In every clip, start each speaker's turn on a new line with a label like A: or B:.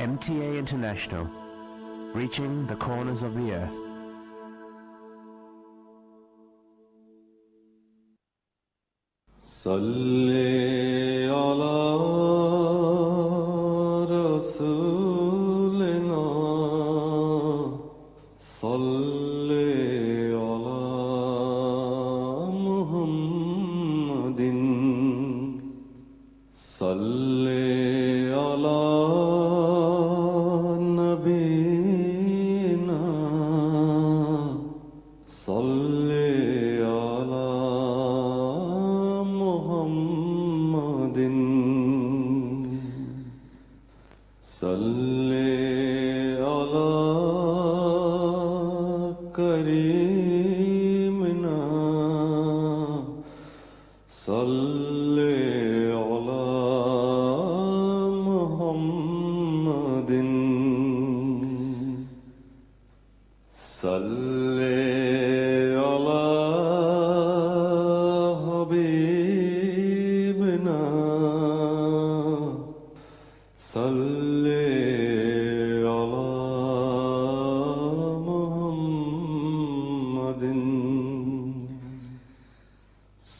A: MTA International, reaching the corners of the earth.
B: صلی علی رسولنا صلی علی محمد صلی علی نبینا صلی علی محمد صلی علی کریمنا صلی علی محمد صلی علی حبیبنا صلی علی محمد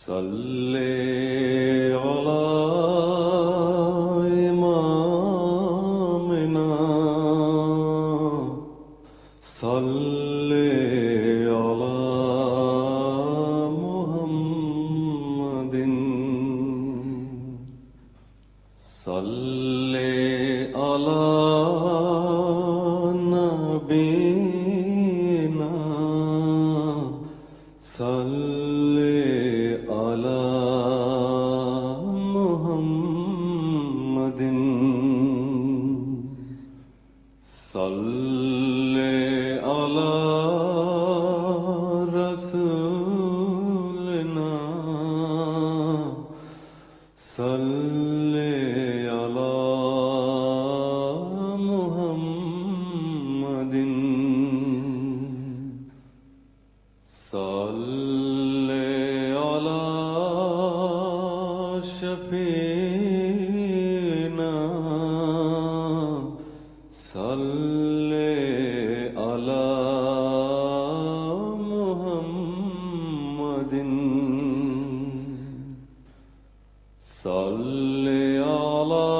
B: صلی علی امامنا صلی علی محمد صلی علی نبینا صلی علی محمد صلی علی رسولنا صلی علی محمد صلی علی شفیعنا صلی علی محمد صلی علی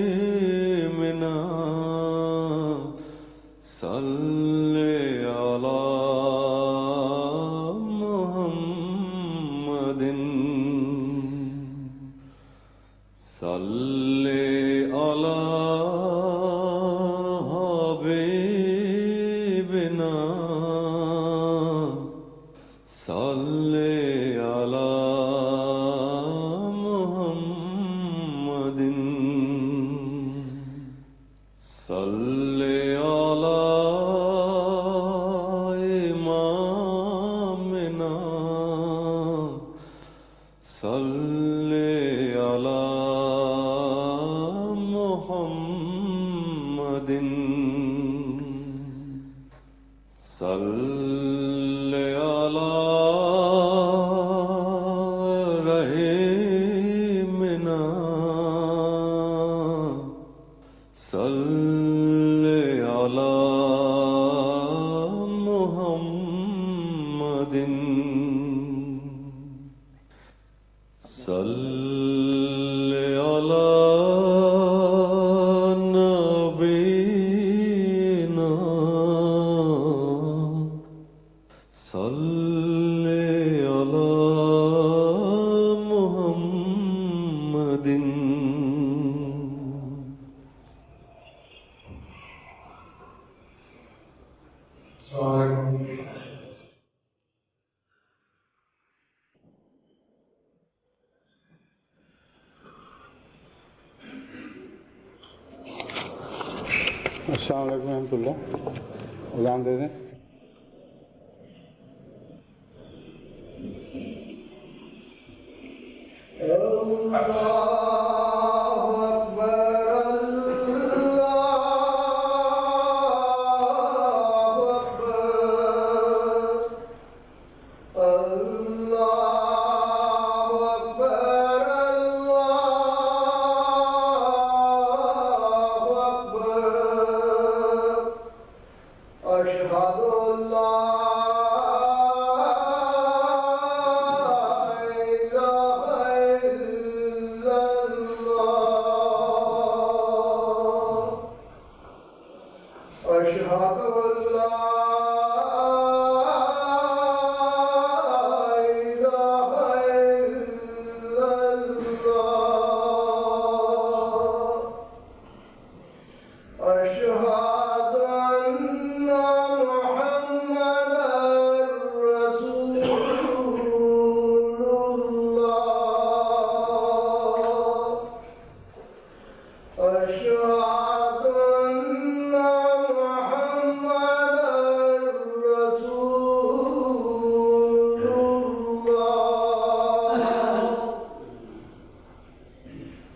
B: کریمنا صلی علی محمد صلی علی حبیبنا صلی علی محمد صلی علی امامنا صلی علی محمد صلی علی رحیمنا صلی علی محمد صلی علی نبینا صلی علی محمد
C: السلام علیکم ورحمۃ اللہ. اذان دے دیں.
D: اللہ أشهد أن لا إله إلا الله أشهد أن لا إله إلا الله أشهد أن محمدا رسول الله أشهد أن محمدا رسول الله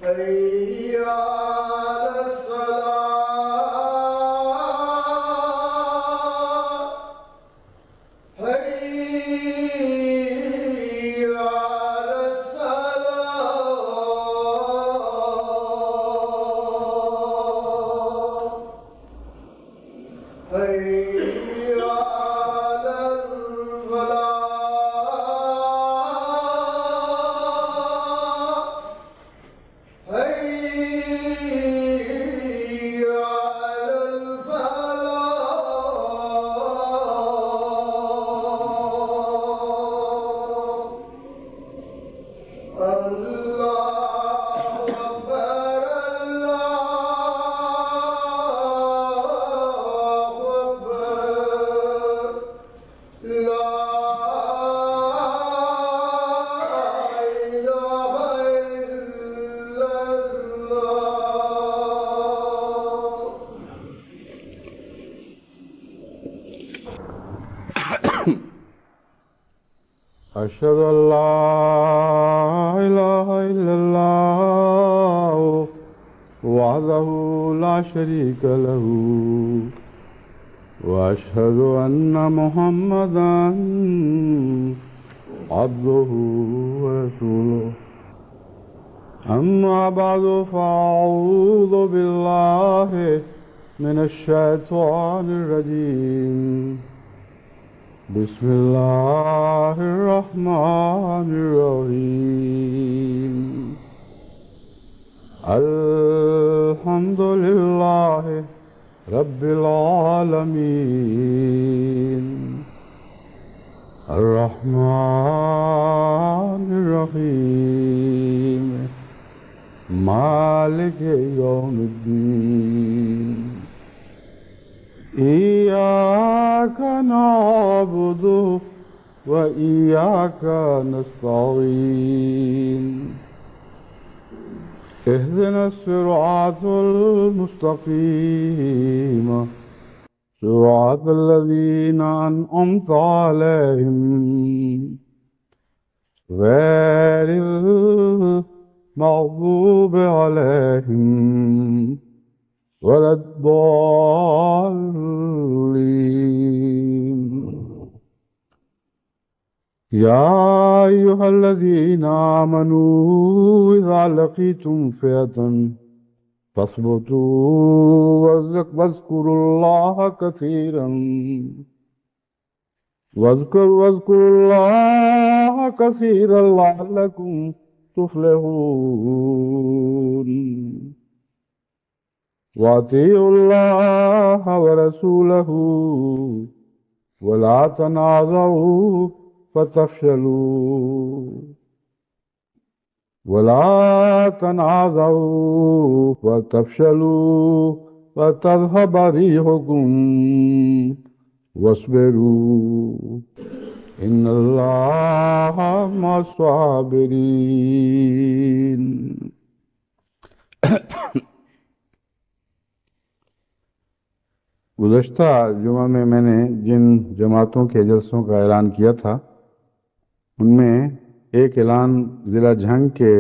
D: حي على الصلاة حي على الصلاة حي على الفلاح حي على الفلاح الله أكبر الله أكبر لا إله إلا الله
C: أشهد أن لا إله إلا الله وحده لا شريك له وأشهد أن محمدا عبده ورسوله أما بعد فأعوذ بالله من الشيطان الرجيم بسم الله الرحمن الرحيم الحمد لله رب العالمين الرحمن الرحيم مالك يوم الدين إياك نعبد وإياك نستعين اهدنا الصراط المستقيم صراط الذين أنعمت عليهم غير المغضوب عليهم ولا الضالين يا أيها الذين آمنوا إذا لقيتم فئة فاثبتوا واذكروا الله كثيرا واذكروا الله كثيرا لعلكم تفلحون وأطيعوا الله ورسوله ولا تنازعوا فتفشلوا وتذهب ريحكم واصبروا إن الله مع الصابرين گزشتہ جمعہ میں نے جن جماعتوں کے جلسوں کا اعلان کیا تھا ان میں ایک اعلان ضلع جھنگ کے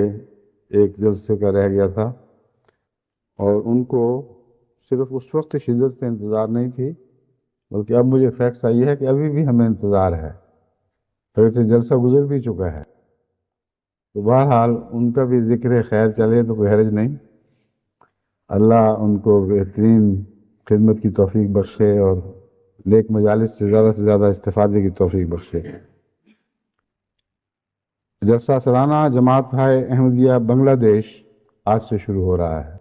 C: ایک جلسے کا رہ گیا تھا، اور ان کو صرف اس وقت شدت سے انتظار نہیں تھی، بلکہ اب مجھے فیکس آئی ہے کہ ابھی بھی ہمیں انتظار ہے، پھر سے جلسہ گزر بھی چکا ہے۔ تو بہرحال ان کا بھی ذکر خیر چلے تو کوئی حرج نہیں، اللہ ان کو بہترین خدمت کی توفیق بخشے اور نیک مجالس سے زیادہ استفادے کی توفیق بخشے۔ جلسہ سالانہ جماعت احمدیہ بنگلہ دیش آج سے شروع ہو رہا ہے۔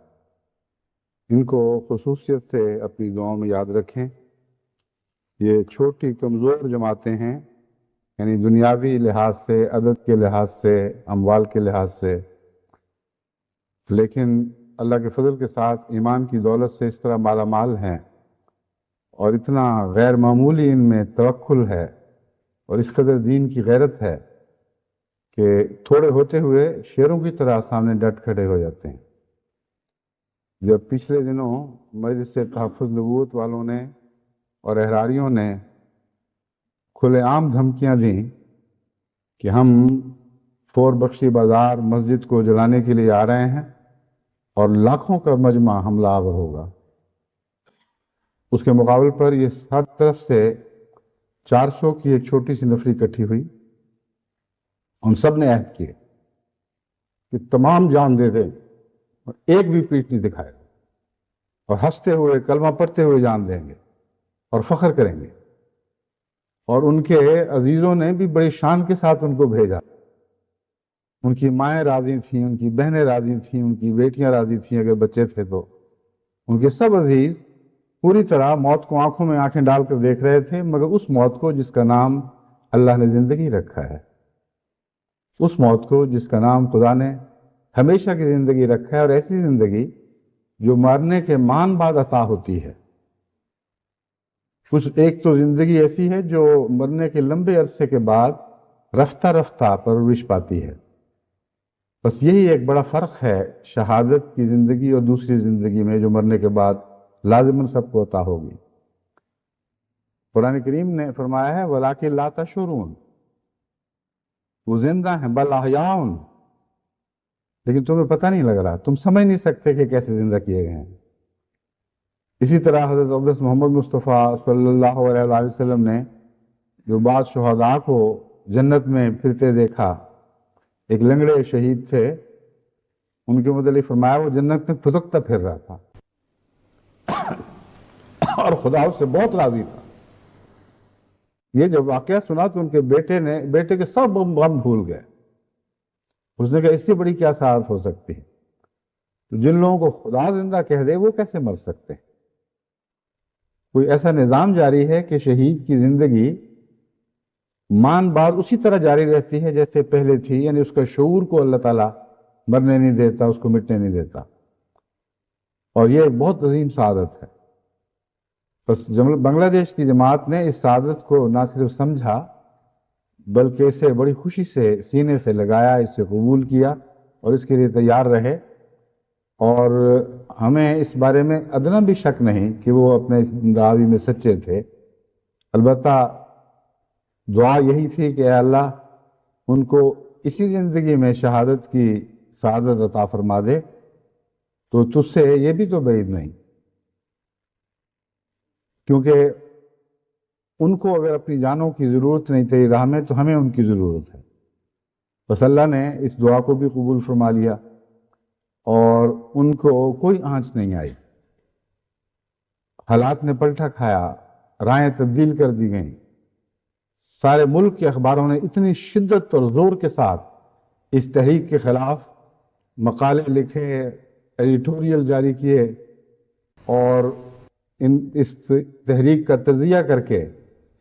C: ان کو خصوصیت سے اپنی دعاؤں میں یاد رکھیں۔ یہ چھوٹی کمزور جماعتیں ہیں، یعنی دنیاوی لحاظ سے، عدد کے لحاظ سے، اموال کے لحاظ سے، لیکن اللہ کے فضل کے ساتھ ایمان کی دولت سے اس طرح مالا مال ہیں اور اتنا غیر معمولی ان میں توکل ہے اور اس قدر دین کی غیرت ہے کہ تھوڑے ہوتے ہوئے شیروں کی طرح سامنے ڈٹ کھڑے ہو جاتے ہیں۔ جب پچھلے دنوں مجلس تحفظ نبوت والوں نے اور احراریوں نے کھلے عام دھمکیاں دیں کہ ہم فور بخشی بازار مسجد کو جلانے کے لیے آ رہے ہیں اور لاکھوں کا مجمع حملہ آور ہوگا، اس کے مقابل پر یہ ہر طرف سے 400 کی ایک چھوٹی سی نفری اکٹھی ہوئی۔ ہم سب نے عہد کیے کہ تمام جان دے دیں اور ایک بھی پیٹھ نہیں دکھائے اور ہنستے ہوئے کلمہ پڑھتے ہوئے جان دیں گے اور فخر کریں گے۔ اور ان کے عزیزوں نے بھی بڑی شان کے ساتھ ان کو بھیجا۔ ان کی مائیں راضی تھیں، ان کی بہنیں راضی تھیں، ان کی بیٹیاں راضی تھیں، اگر بچے تھے تو ان کے سب عزیز پوری طرح موت کو آنکھوں میں آنکھیں ڈال کر دیکھ رہے تھے، مگر اس موت کو جس کا نام اللہ نے زندگی رکھا ہے، اس موت کو جس کا نام خدا نے ہمیشہ کی زندگی رکھا ہے، اور ایسی زندگی جو مرنے کے مان بعد عطا ہوتی ہے۔ کچھ ایک تو زندگی ایسی ہے جو مرنے کے لمبے عرصے کے بعد رفتہ رفتہ پرورش پاتی ہے۔ بس یہی ایک بڑا فرق ہے شہادت کی زندگی اور دوسری زندگی میں جو مرنے کے بعد لازماً سب کو عطا ہوگی۔ قرآن کریم نے فرمایا ہے وَلَٰكِن لَا تَشْعُرُونَ، وہ زندہ ہیں بل احیاء، لیکن تمہیں پتہ نہیں لگ رہا، تم سمجھ نہیں سکتے کہ کیسے زندہ کیے گئے ہیں۔ اسی طرح حضرت اقدس محمد مصطفیٰ صلی اللہ علیہ وآلہ وسلم نے جو بعض شہداء کو جنت میں پھرتے دیکھا، ایک لنگڑے شہید تھے، ان کے متعلق فرمایا وہ جنت میں پھدکتا پھر رہا تھا اور خدا اس سے بہت راضی تھا۔ یہ جب واقعہ سنا تو ان کے بیٹے کے سب غم بھول گئے۔ اس نے کہا اس سے بڑی کیا سعادت ہو سکتی ہے؟ تو جن لوگوں کو خدا زندہ کہہ دے وہ کیسے مر سکتے ہیں؟ کوئی ایسا نظام جاری ہے کہ شہید کی زندگی مان بعد اسی طرح جاری رہتی ہے جیسے پہلے تھی، یعنی اس کا شعور کو اللہ تعالیٰ مرنے نہیں دیتا، اس کو مٹنے نہیں دیتا، اور یہ ایک بہت عظیم سعادت ہے۔ بس بنگلہ دیش کی جماعت نے اس سعادت کو نہ صرف سمجھا بلکہ اسے بڑی خوشی سے سینے سے لگایا، اس سے قبول کیا اور اس کے لیے تیار رہے، اور ہمیں اس بارے میں ادنا بھی شک نہیں کہ وہ اپنے دعوی میں سچے تھے۔ البتہ دعا یہی تھی کہ اے اللہ ان کو اسی زندگی میں شہادت کی سعادت عطا فرما دے، تو تجھ سے یہ بھی تو بعید نہیں، کیونکہ ان کو اگر اپنی جانوں کی ضرورت نہیں تیری راہ میں تو ہمیں ان کی ضرورت ہے۔ بس اللہ نے اس دعا کو بھی قبول فرما لیا اور ان کو کوئی آنچ نہیں آئی۔ حالات نے پلٹا کھایا، رائیں تبدیل کر دی گئیں، سارے ملک کے اخباروں نے اتنی شدت اور زور کے ساتھ اس تحریک کے خلاف مقالے لکھے، ایڈیٹوریل جاری کیے اور اس تحریک کا تجزیہ کر کے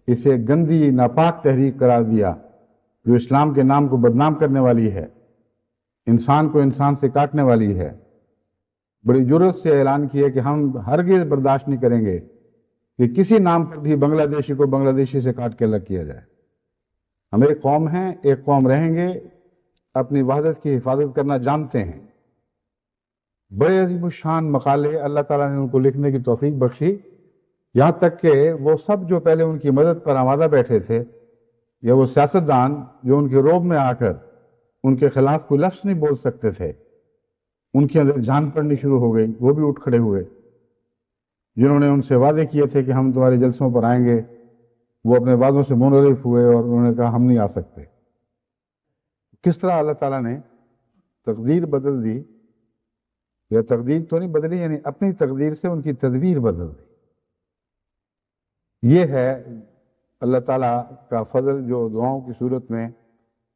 C: اسے گندی ناپاک تحریک قرار دیا جو اسلام کے نام کو بدنام کرنے والی ہے، انسان کو انسان سے کاٹنے والی ہے۔ بڑی جرأت سے اعلان کیا کہ ہم ہرگز برداشت نہیں کریں گے کہ کسی نام پر بھی بنگلہ دیشی کو بنگلہ دیشی سے کاٹ کے الگ کیا جائے۔ ہم ایک قوم ہیں، ایک قوم رہیں گے، اپنی وحدت کی حفاظت کرنا جانتے ہیں۔ بڑے عظیم الشان مقالے اللہ تعالیٰ نے ان کو لکھنے کی توفیق بخشی، یہاں تک کہ وہ سب جو پہلے ان کی مدد پر آمادہ بیٹھے تھے، یا وہ سیاستدان جو ان کے روب میں آ کر ان کے خلاف کوئی لفظ نہیں بول سکتے تھے، ان کے اندر جان پڑنی شروع ہو گئی، وہ بھی اٹھ کھڑے ہوئے۔ جنہوں نے ان سے وعدے کیے تھے کہ ہم تمہارے جلسوں پر آئیں گے، وہ اپنے وعدوں سے منحرف ہوئے اور انہوں نے کہا ہم نہیں آ سکتے۔ کس طرح اللہ تعالیٰ نے تقدیر بدل دی، یا تقدیر تو نہیں بدلی، یعنی اپنی تقدیر سے ان کی تدبیر بدل دی۔ یہ ہے اللہ تعالیٰ کا فضل جو دعاؤں کی صورت میں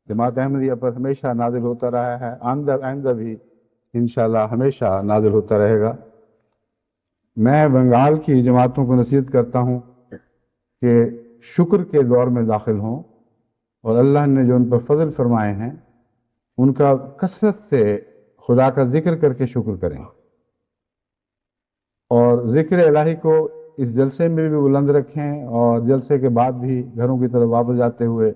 C: جماعت احمدیہ پر ہمیشہ نازل ہوتا رہا ہے، آئندہ بھی انشاءاللہ ہمیشہ نازل ہوتا رہے گا۔ میں بنگال کی جماعتوں کو نصیحت کرتا ہوں کہ شکر کے دور میں داخل ہوں، اور اللہ نے جو ان پر فضل فرمائے ہیں ان کا کثرت سے خدا کا ذکر کر کے شکر کریں، اور ذکر الہی کو اس جلسے میں بھی بلند رکھیں، اور جلسے کے بعد بھی گھروں کی طرف واپس جاتے ہوئے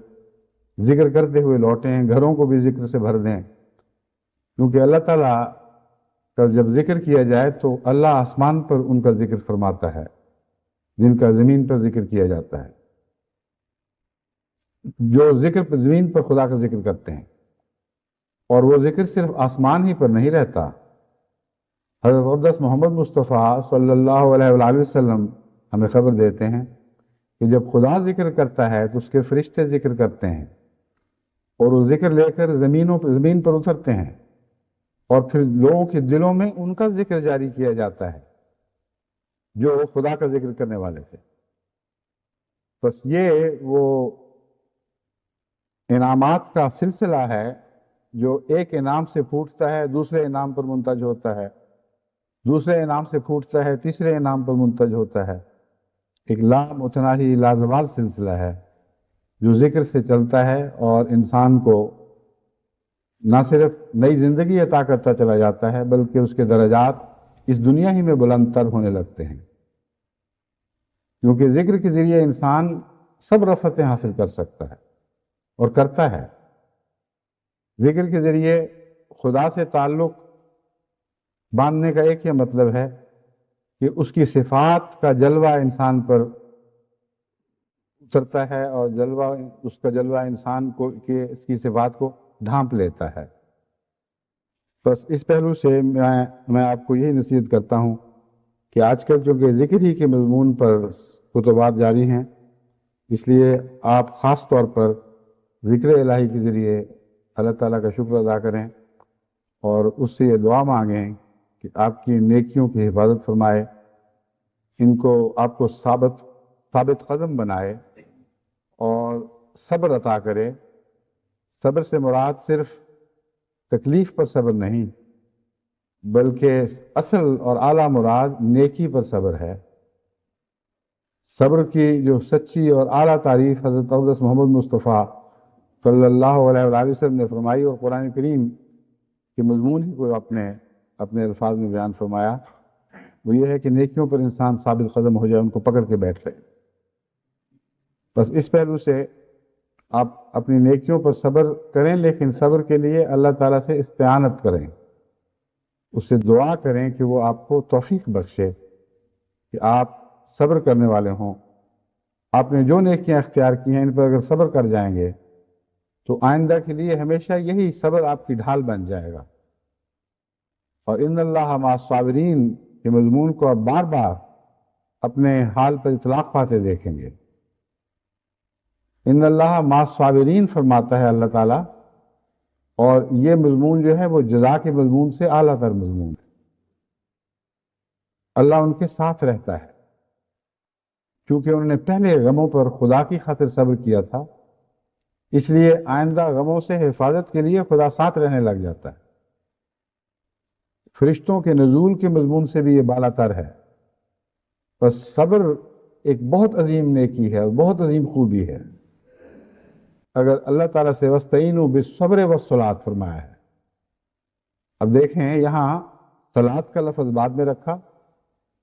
C: ذکر کرتے ہوئے لوٹیں، گھروں کو بھی ذکر سے بھر دیں، کیونکہ اللہ تعالیٰ کا جب ذکر کیا جائے تو اللہ آسمان پر ان کا ذکر فرماتا ہے جن کا زمین پر ذکر کیا جاتا ہے، جو ذکر پر زمین پر خدا کا ذکر کرتے ہیں، اور وہ ذکر صرف آسمان ہی پر نہیں رہتا۔ حضرت اقدس محمد مصطفیٰ صلی اللہ علیہ وآلہ وسلم ہمیں خبر دیتے ہیں کہ جب خدا ذکر کرتا ہے تو اس کے فرشتے ذکر کرتے ہیں، اور وہ ذکر لے کر زمین پر اترتے ہیں، اور پھر لوگوں کے دلوں میں ان کا ذکر جاری کیا جاتا ہے جو خدا کا ذکر کرنے والے تھے۔ بس یہ وہ انعامات کا سلسلہ ہے جو ایک انعام سے پھوٹتا ہے دوسرے انعام پر منتج ہوتا ہے، دوسرے انعام سے پھوٹتا ہے تیسرے انعام پر منتج ہوتا ہے، ایک لامتناہی لازوال سلسلہ ہے جو ذکر سے چلتا ہے، اور انسان کو نہ صرف نئی زندگی عطا کرتا چلا جاتا ہے بلکہ اس کے درجات اس دنیا ہی میں بلند تر ہونے لگتے ہیں، کیونکہ ذکر کے ذریعے انسان سب رفتیں حاصل کر سکتا ہے اور کرتا ہے۔ ذکر کے ذریعے خدا سے تعلق باندھنے کا ایک یہ مطلب ہے کہ اس کی صفات کا جلوہ انسان پر اترتا ہے، اور اس کا جلوہ انسان کو کہ اس کی صفات کو ڈھانپ لیتا ہے۔ بس اس پہلو سے میں آپ کو یہی نصیحت کرتا ہوں کہ آج کل چونکہ ذکر ہی کے مضمون پر خطبات جاری ہیں، اس لیے آپ خاص طور پر ذکر الہی کے ذریعے اللہ تعالیٰ کا شکر ادا کریں، اور اس سے یہ دعا مانگیں کہ آپ کی نیکیوں کی حفاظت فرمائے، ان کو آپ کو ثابت قدم بنائے اور صبر عطا کرے۔ صبر سے مراد صرف تکلیف پر صبر نہیں، بلکہ اصل اور اعلیٰ مراد نیکی پر صبر ہے۔ صبر کی جو سچی اور اعلیٰ تعریف حضرت اقدس محمد مصطفیٰ صلی اللہ علیہ وآلہ وسلم نے فرمائی، اور قرآن کریم کے مضمون ہی کو اپنے الفاظ میں بیان فرمایا، وہ یہ ہے کہ نیکیوں پر انسان ثابت قدم ہو جائے، ان کو پکڑ کے بیٹھ رہے۔ بس اس پہلو سے آپ اپنی نیکیوں پر صبر کریں، لیکن صبر کے لیے اللہ تعالیٰ سے استعانت کریں، اس سے دعا کریں کہ وہ آپ کو توفیق بخشے کہ آپ صبر کرنے والے ہوں۔ آپ نے جو نیکیاں اختیار کی ہیں ان پر اگر صبر کر جائیں گے تو آئندہ کے لیے ہمیشہ یہی صبر آپ کی ڈھال بن جائے گا۔ اور ان اللہ مع الصابرین کے مضمون کو آپ بار بار اپنے حال پر اطلاق پاتے دیکھیں گے۔ ان اللہ مع الصابرین فرماتا ہے اللہ تعالیٰ، اور یہ مضمون جو ہے وہ جزا کے مضمون سے اعلیٰ تر مضمون ہے۔ اللہ ان کے ساتھ رہتا ہے، کیونکہ انہوں نے پہلے غموں پر خدا کی خاطر صبر کیا تھا، اس لیے آئندہ غموں سے حفاظت کے لیے خدا ساتھ رہنے لگ جاتا ہے۔ فرشتوں کے نزول کے مضمون سے بھی یہ بالا تر ہے۔ بس صبر ایک بہت عظیم نیکی ہے اور بہت عظیم خوبی ہے۔ اگر اللہ تعالیٰ سے وَاسْتَعِینُوا بِالصَّبْرِ وَالصَّلَاةِ فرمایا ہے، اب دیکھیں یہاں صلاۃ کا لفظ بعد میں رکھا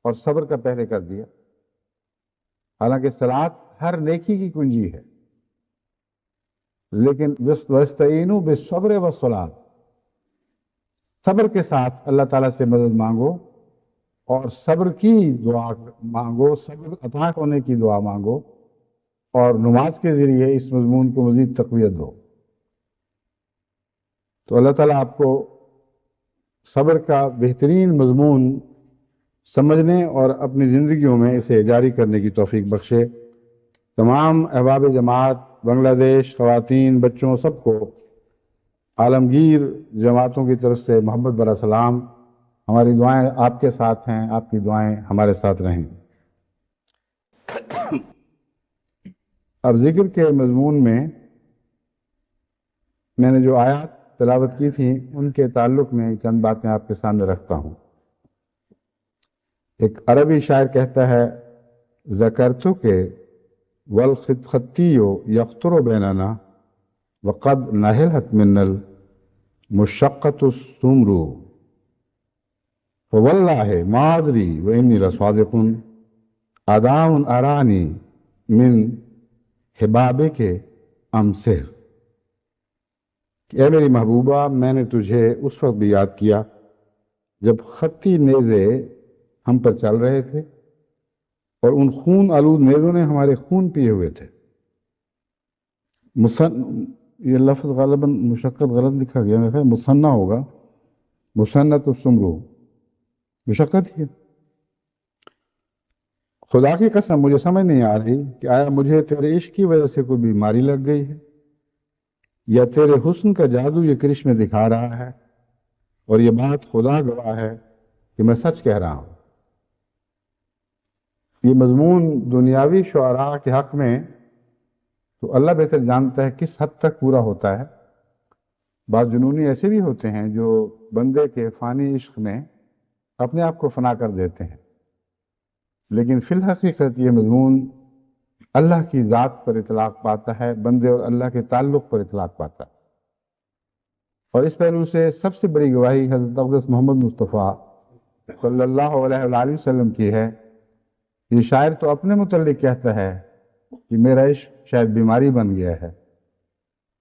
C: اور صبر کا پہلے کر دیا، حالانکہ صلاۃ ہر نیکی کی کنجی ہے، لیکن وَاسْتَعِینُوا بِالصَّبْرِ وَالصَّلَاةِ، صبر کے ساتھ اللہ تعالیٰ سے مدد مانگو اور صبر کی دعا مانگو، صبر عطا ہونے کی دعا مانگو، اور نماز کے ذریعے اس مضمون کو مزید تقویت دو۔ تو اللہ تعالیٰ آپ کو صبر کا بہترین مضمون سمجھنے اور اپنی زندگیوں میں اسے جاری کرنے کی توفیق بخشے۔ تمام احباب جماعت، بنگلہ دیش، خواتین، بچوں، سب کو عالمگیر جماعتوں کی طرف سے محبت برا سلام۔ ہماری دعائیں آپ کے ساتھ ہیں، آپ کی دعائیں ہمارے ساتھ رہیں۔ اب ذکر کے مضمون میں نے جو آیات تلاوت کی تھیں ان کے تعلق میں چند باتیں آپ کے سامنے رکھتا ہوں۔ ایک عربی شاعر کہتا ہے ذکرتو کہ والخطیو یخطر بیننا وقد نہلت من المشقۃ السمر فواللہ ما ادری وانی لصادق اداء ارانی من حبابک ام سحر، کہ اے میری محبوبہ میں نے تجھے اس وقت بھی یاد کیا جب خطی نیزے ہم پر چل رہے تھے اور ان خون آلود نیزوں نے ہمارے خون پیے ہوئے تھے۔ یہ لفظ غالباً مشقت غلط لکھا گیا، میرا خیال مثنیٰ ہوگا، مثنۃ السمر، مشقت ہی ہے۔ خدا کی قسم مجھے سمجھ نہیں آ رہی کہ آیا مجھے تیرے عشق کی وجہ سے کوئی بیماری لگ گئی ہے یا تیرے حسن کا جادو یہ کرشمے دکھا رہا ہے، اور یہ بات خدا گواہ ہے کہ میں سچ کہہ رہا ہوں۔ یہ مضمون دنیاوی شعراء کے حق میں تو اللہ بہتر جانتا ہے کس حد تک پورا ہوتا ہے۔ بعض جنونی ایسے بھی ہوتے ہیں جو بندے کے فانی عشق میں اپنے آپ کو فنا کر دیتے ہیں، لیکن فی الحقیقت یہ مضمون اللہ کی ذات پر اطلاق پاتا ہے، بندے اور اللہ کے تعلق پر اطلاق پاتا ہے۔ اور اس پہلو سے سب سے بڑی گواہی حضرت اقدس محمد مصطفیٰ صلی اللہ علیہ وآلہ وسلم کی ہے۔ یہ شاعر تو اپنے متعلق کہتا ہے کہ میرا عشق شاید بیماری بن گیا ہے،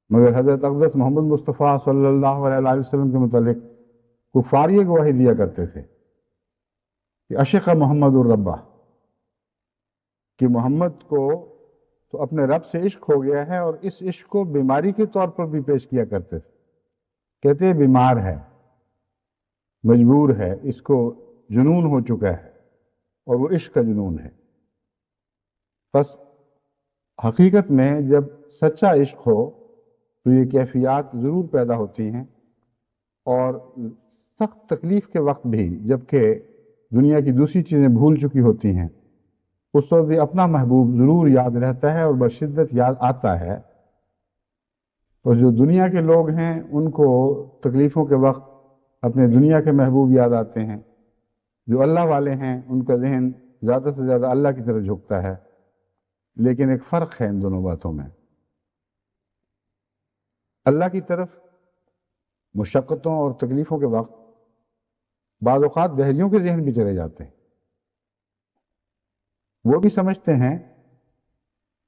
C: مگر حضرت اقدس محمد مصطفیٰ صلی اللہ علیہ وآلہ وسلم کے متعلق کفار یہ گواہی دیا کرتے تھے کہ عشق محمد الربہ، کہ محمد کو تو اپنے رب سے عشق ہو گیا ہے، اور اس عشق کو بیماری کے طور پر بھی پیش کیا کرتے تھے، کہتے ہیں بیمار ہے، مجبور ہے، اس کو جنون ہو چکا ہے، اور وہ عشق کا جنون ہے۔ بس حقیقت میں جب سچا عشق ہو تو یہ کیفیات ضرور پیدا ہوتی ہیں، اور سخت تکلیف کے وقت بھی جبکہ دنیا کی دوسری چیزیں بھول چکی ہوتی ہیں اس وقت بھی اپنا محبوب ضرور یاد رہتا ہے اور بشدت یاد آتا ہے۔ اور جو دنیا کے لوگ ہیں ان کو تکلیفوں کے وقت اپنے دنیا کے محبوب یاد آتے ہیں، جو اللہ والے ہیں ان کا ذہن زیادہ سے زیادہ اللہ کی طرف جھکتا ہے۔ لیکن ایک فرق ہے ان دونوں باتوں میں، اللہ کی طرف مشقتوں اور تکلیفوں کے وقت بعض اوقات دہریوں کے ذہن بھی چلے جاتے ہیں، وہ بھی سمجھتے ہیں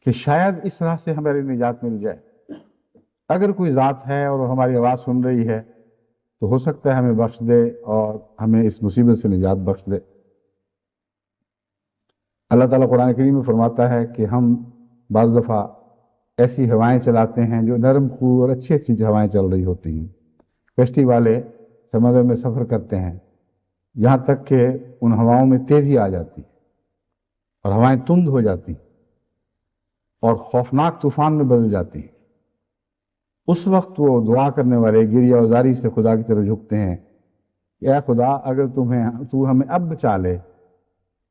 C: کہ شاید اس راہ سے ہماری نجات مل جائے، اگر کوئی ذات ہے اور ہماری آواز سن رہی ہے تو ہو سکتا ہے ہمیں بخش دے اور ہمیں اس مصیبت سے نجات بخش دے۔ اللہ تعالیٰ قرآن کریم میں فرماتا ہے کہ ہم بعض دفعہ ایسی ہوائیں چلاتے ہیں جو نرم خو اور اچھی اچھی ہوائیں چل رہی ہوتی ہیں، کشتی والے سمندر میں سفر کرتے ہیں، یہاں تک کہ ان ہواؤں میں تیزی آ جاتی ہے اور ہوائیں تند ہو جاتی ہیں اور خوفناک طوفان میں بدل جاتی ہیں۔ اس وقت وہ دعا کرنے والے گریہ وزاری سے خدا کی طرف جھکتے ہیں کہ اے خدا اگر تو ہمیں اب بچا لے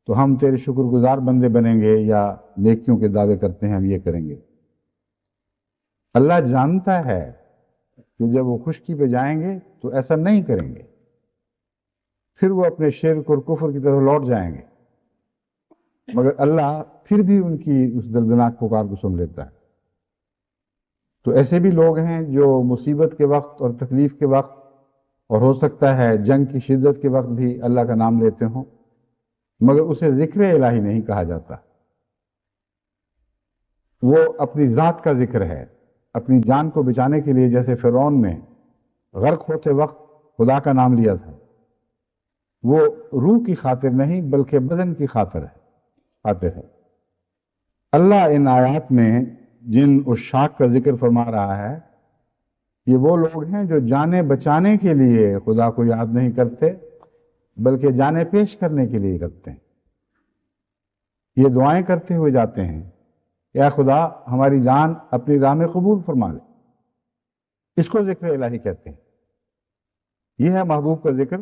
C: تو ہم تیرے شکر گزار بندے بنیں گے، یا نیکیوں کے دعوے کرتے ہیں ہم یہ کریں گے۔ اللہ جانتا ہے کہ جب وہ خشکی پہ جائیں گے تو ایسا نہیں کریں گے، پھر وہ اپنے شرک اور کفر کی طرف لوٹ جائیں گے، مگر اللہ پھر بھی ان کی اس دردناک پکار کو سن لیتا ہے۔ تو ایسے بھی لوگ ہیں جو مصیبت کے وقت اور تکلیف کے وقت، اور ہو سکتا ہے جنگ کی شدت کے وقت بھی اللہ کا نام لیتے ہوں، مگر اسے ذکر الہی نہیں کہا جاتا، وہ اپنی ذات کا ذکر ہے۔ اپنی جان کو بچانے کے لیے جیسے فرعون نے غرق ہوتے وقت خدا کا نام لیا تھا، وہ روح کی خاطر نہیں بلکہ بدن کی خاطر ہے۔ اللہ ان آیات میں جن عشاق کا ذکر فرما رہا ہے یہ وہ لوگ ہیں جو جانیں بچانے کے لیے خدا کو یاد نہیں کرتے بلکہ جانیں پیش کرنے کے لیے کرتے ہیں۔ یہ دعائیں کرتے ہوئے جاتے ہیں، اے خدا ہماری جان اپنی راہ میں قبول فرما لے، اس کو ذکر الہی کہتے ہیں۔ یہ ہے محبوب کا ذکر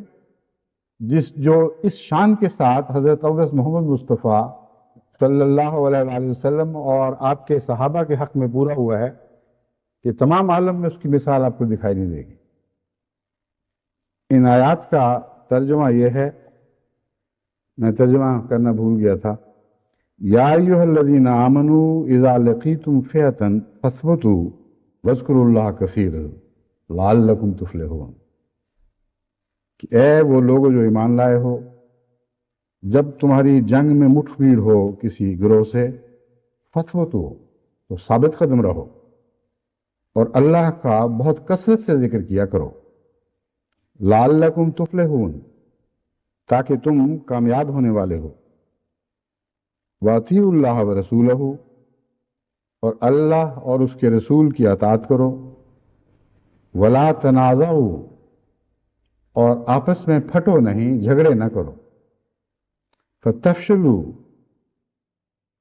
C: جو اس شان کے ساتھ حضرت اقدس محمد مصطفیٰ صلی اللہ علیہ وآلہ وسلم اور آپ کے صحابہ کے حق میں پورا ہوا ہے کہ تمام عالم میں اس کی مثال آپ کو دکھائی نہیں دے گی۔ ان آیات کا ترجمہ یہ ہے، میں ترجمہ کرنا بھول گیا تھا، یا ایھا الذین آمنوا اذا لقیتم فئۃ فاثبتوا واذکروا اللہ کثیرا لعلکم تفلحون، کہ اے وہ لوگ جو ایمان لائے ہو، جب تمہاری جنگ میں مٹھ بھیڑ ہو کسی گروہ سے، فاثبتوا، تو ثابت قدم رہو اور اللہ کا بہت کثرت سے ذکر کیا کرو، لعلکم تفلحون، تاکہ تم کامیاب ہونے والے ہو، واطیعوا اللہ ورسولہ، اور اللہ اور اس کے رسول کی اطاعت کرو، ولا تنازعوا، اور آپس میں پھٹو نہیں، جھگڑے نہ کرو، فتفشلوا،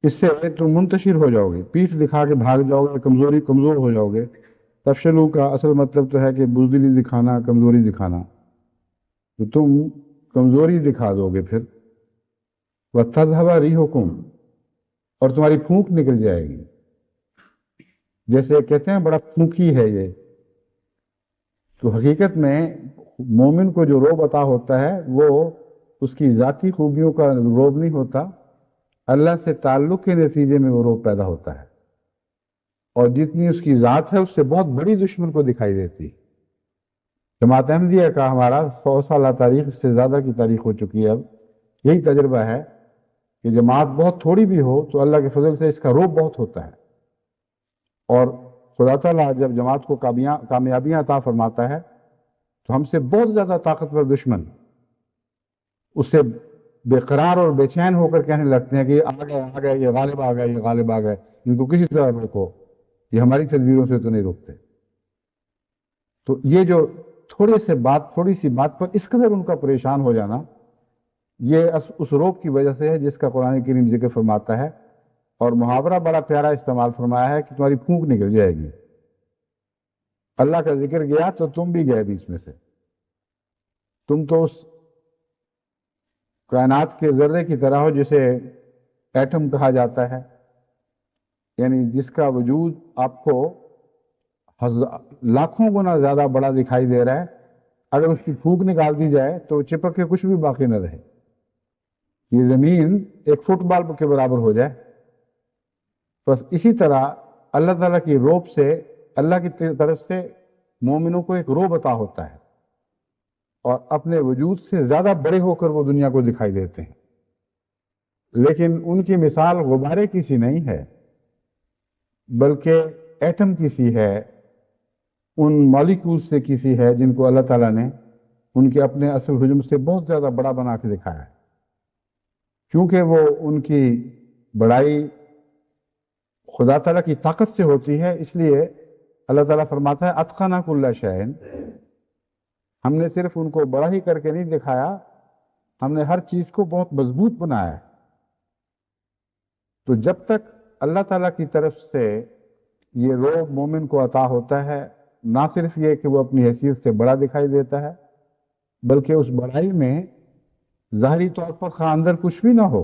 C: اس سے تم منتشر ہو جاؤ گے، پیٹھ دکھا کے بھاگ جاؤ گے، کمزور ہو جاؤ گے۔ تفشلوا کا اصل مطلب تو ہے کہ بزدلی دکھانا، کمزوری دکھانا، تو تم کمزوری دکھا دو گے پھر، وَتَذْهَبَ رِيحُكُمْ، اور تمہاری پھونک نکل جائے گی۔ جیسے کہتے ہیں بڑا پھونکی ہے یہ، تو حقیقت میں مومن کو جو روب عطا ہوتا ہے وہ اس کی ذاتی خوبیوں کا روب نہیں ہوتا، اللہ سے تعلق کے نتیجے میں وہ روب پیدا ہوتا ہے، اور جتنی اس کی ذات ہے اس سے بہت بڑی دشمن کو دکھائی دیتی۔ جماعت احمدیہ کا ہمارا 100 سالہ تاریخ، اس سے زیادہ کی تاریخ ہو چکی ہے، اب یہی تجربہ ہے کہ جماعت بہت تھوڑی بھی ہو تو اللہ کے فضل سے اس کا روب بہت ہوتا ہے، اور خدا تعالیٰ جب جماعت کو کامیابیاں عطا فرماتا ہے تو ہم سے بہت زیادہ طاقتور دشمن اس سے بے قرار اور بے چین ہو کر کہنے لگتے ہیں کہ آ گئے، یہ غالب آ گئے، یہ غالب آ گئے، ان کو کسی طرح روکو، یہ ہماری تدبیروں سے تو نہیں روکتے۔ تو یہ جو تھوڑی سی بات پر اس قدر ان کا پریشان ہو جانا، یہ اس روب کی وجہ سے ہے جس کا قرآن کریم ذکر فرماتا ہے، اور محاورہ بڑا پیارا استعمال فرمایا ہے کہ تمہاری پھونک نکل جائے گی۔ اللہ کا ذکر گیا تو تم بھی گئے بیچ میں سے، تم تو اس کائنات کے ذرے کی طرح ہو جسے ایٹم کہا جاتا ہے، یعنی جس کا وجود آپ کو لاکھوں گنا زیادہ بڑا دکھائی دے رہا ہے، اگر اس کی پھونک نکال دی جائے تو چپک کے کچھ بھی باقی نہ رہے، یہ زمین ایک فٹ بال کے برابر ہو جائے۔ بس اسی طرح اللہ تعالیٰ کی روب سے، اللہ کی طرف سے مومنوں کو ایک روب عطا ہوتا ہے، اور اپنے وجود سے زیادہ بڑے ہو کر وہ دنیا کو دکھائی دیتے ہیں، لیکن ان کی مثال غبارے کی سی نہیں ہے، بلکہ ایٹم کی سی ہے، ان مالیکول سے کسی ہے جن کو اللہ تعالیٰ نے ان کے اپنے اصل حجم سے بہت زیادہ بڑا بنا کے دکھایا ہے۔ کیونکہ وہ ان کی بڑائی خدا تعالیٰ کی طاقت سے ہوتی ہے، اس لیے اللہ تعالیٰ فرماتا ہے اتقن کل شیء، ہم نے صرف ان کو بڑا ہی کر کے نہیں دکھایا، ہم نے ہر چیز کو بہت مضبوط بنایا ہے۔ تو جب تک اللہ تعالیٰ کی طرف سے یہ روب مومن کو عطا ہوتا ہے، نہ صرف یہ کہ وہ اپنی حیثیت سے بڑا دکھائی دیتا ہے، بلکہ اس بڑائی میں ظاہری طور پر خواہ اندر کچھ بھی نہ ہو،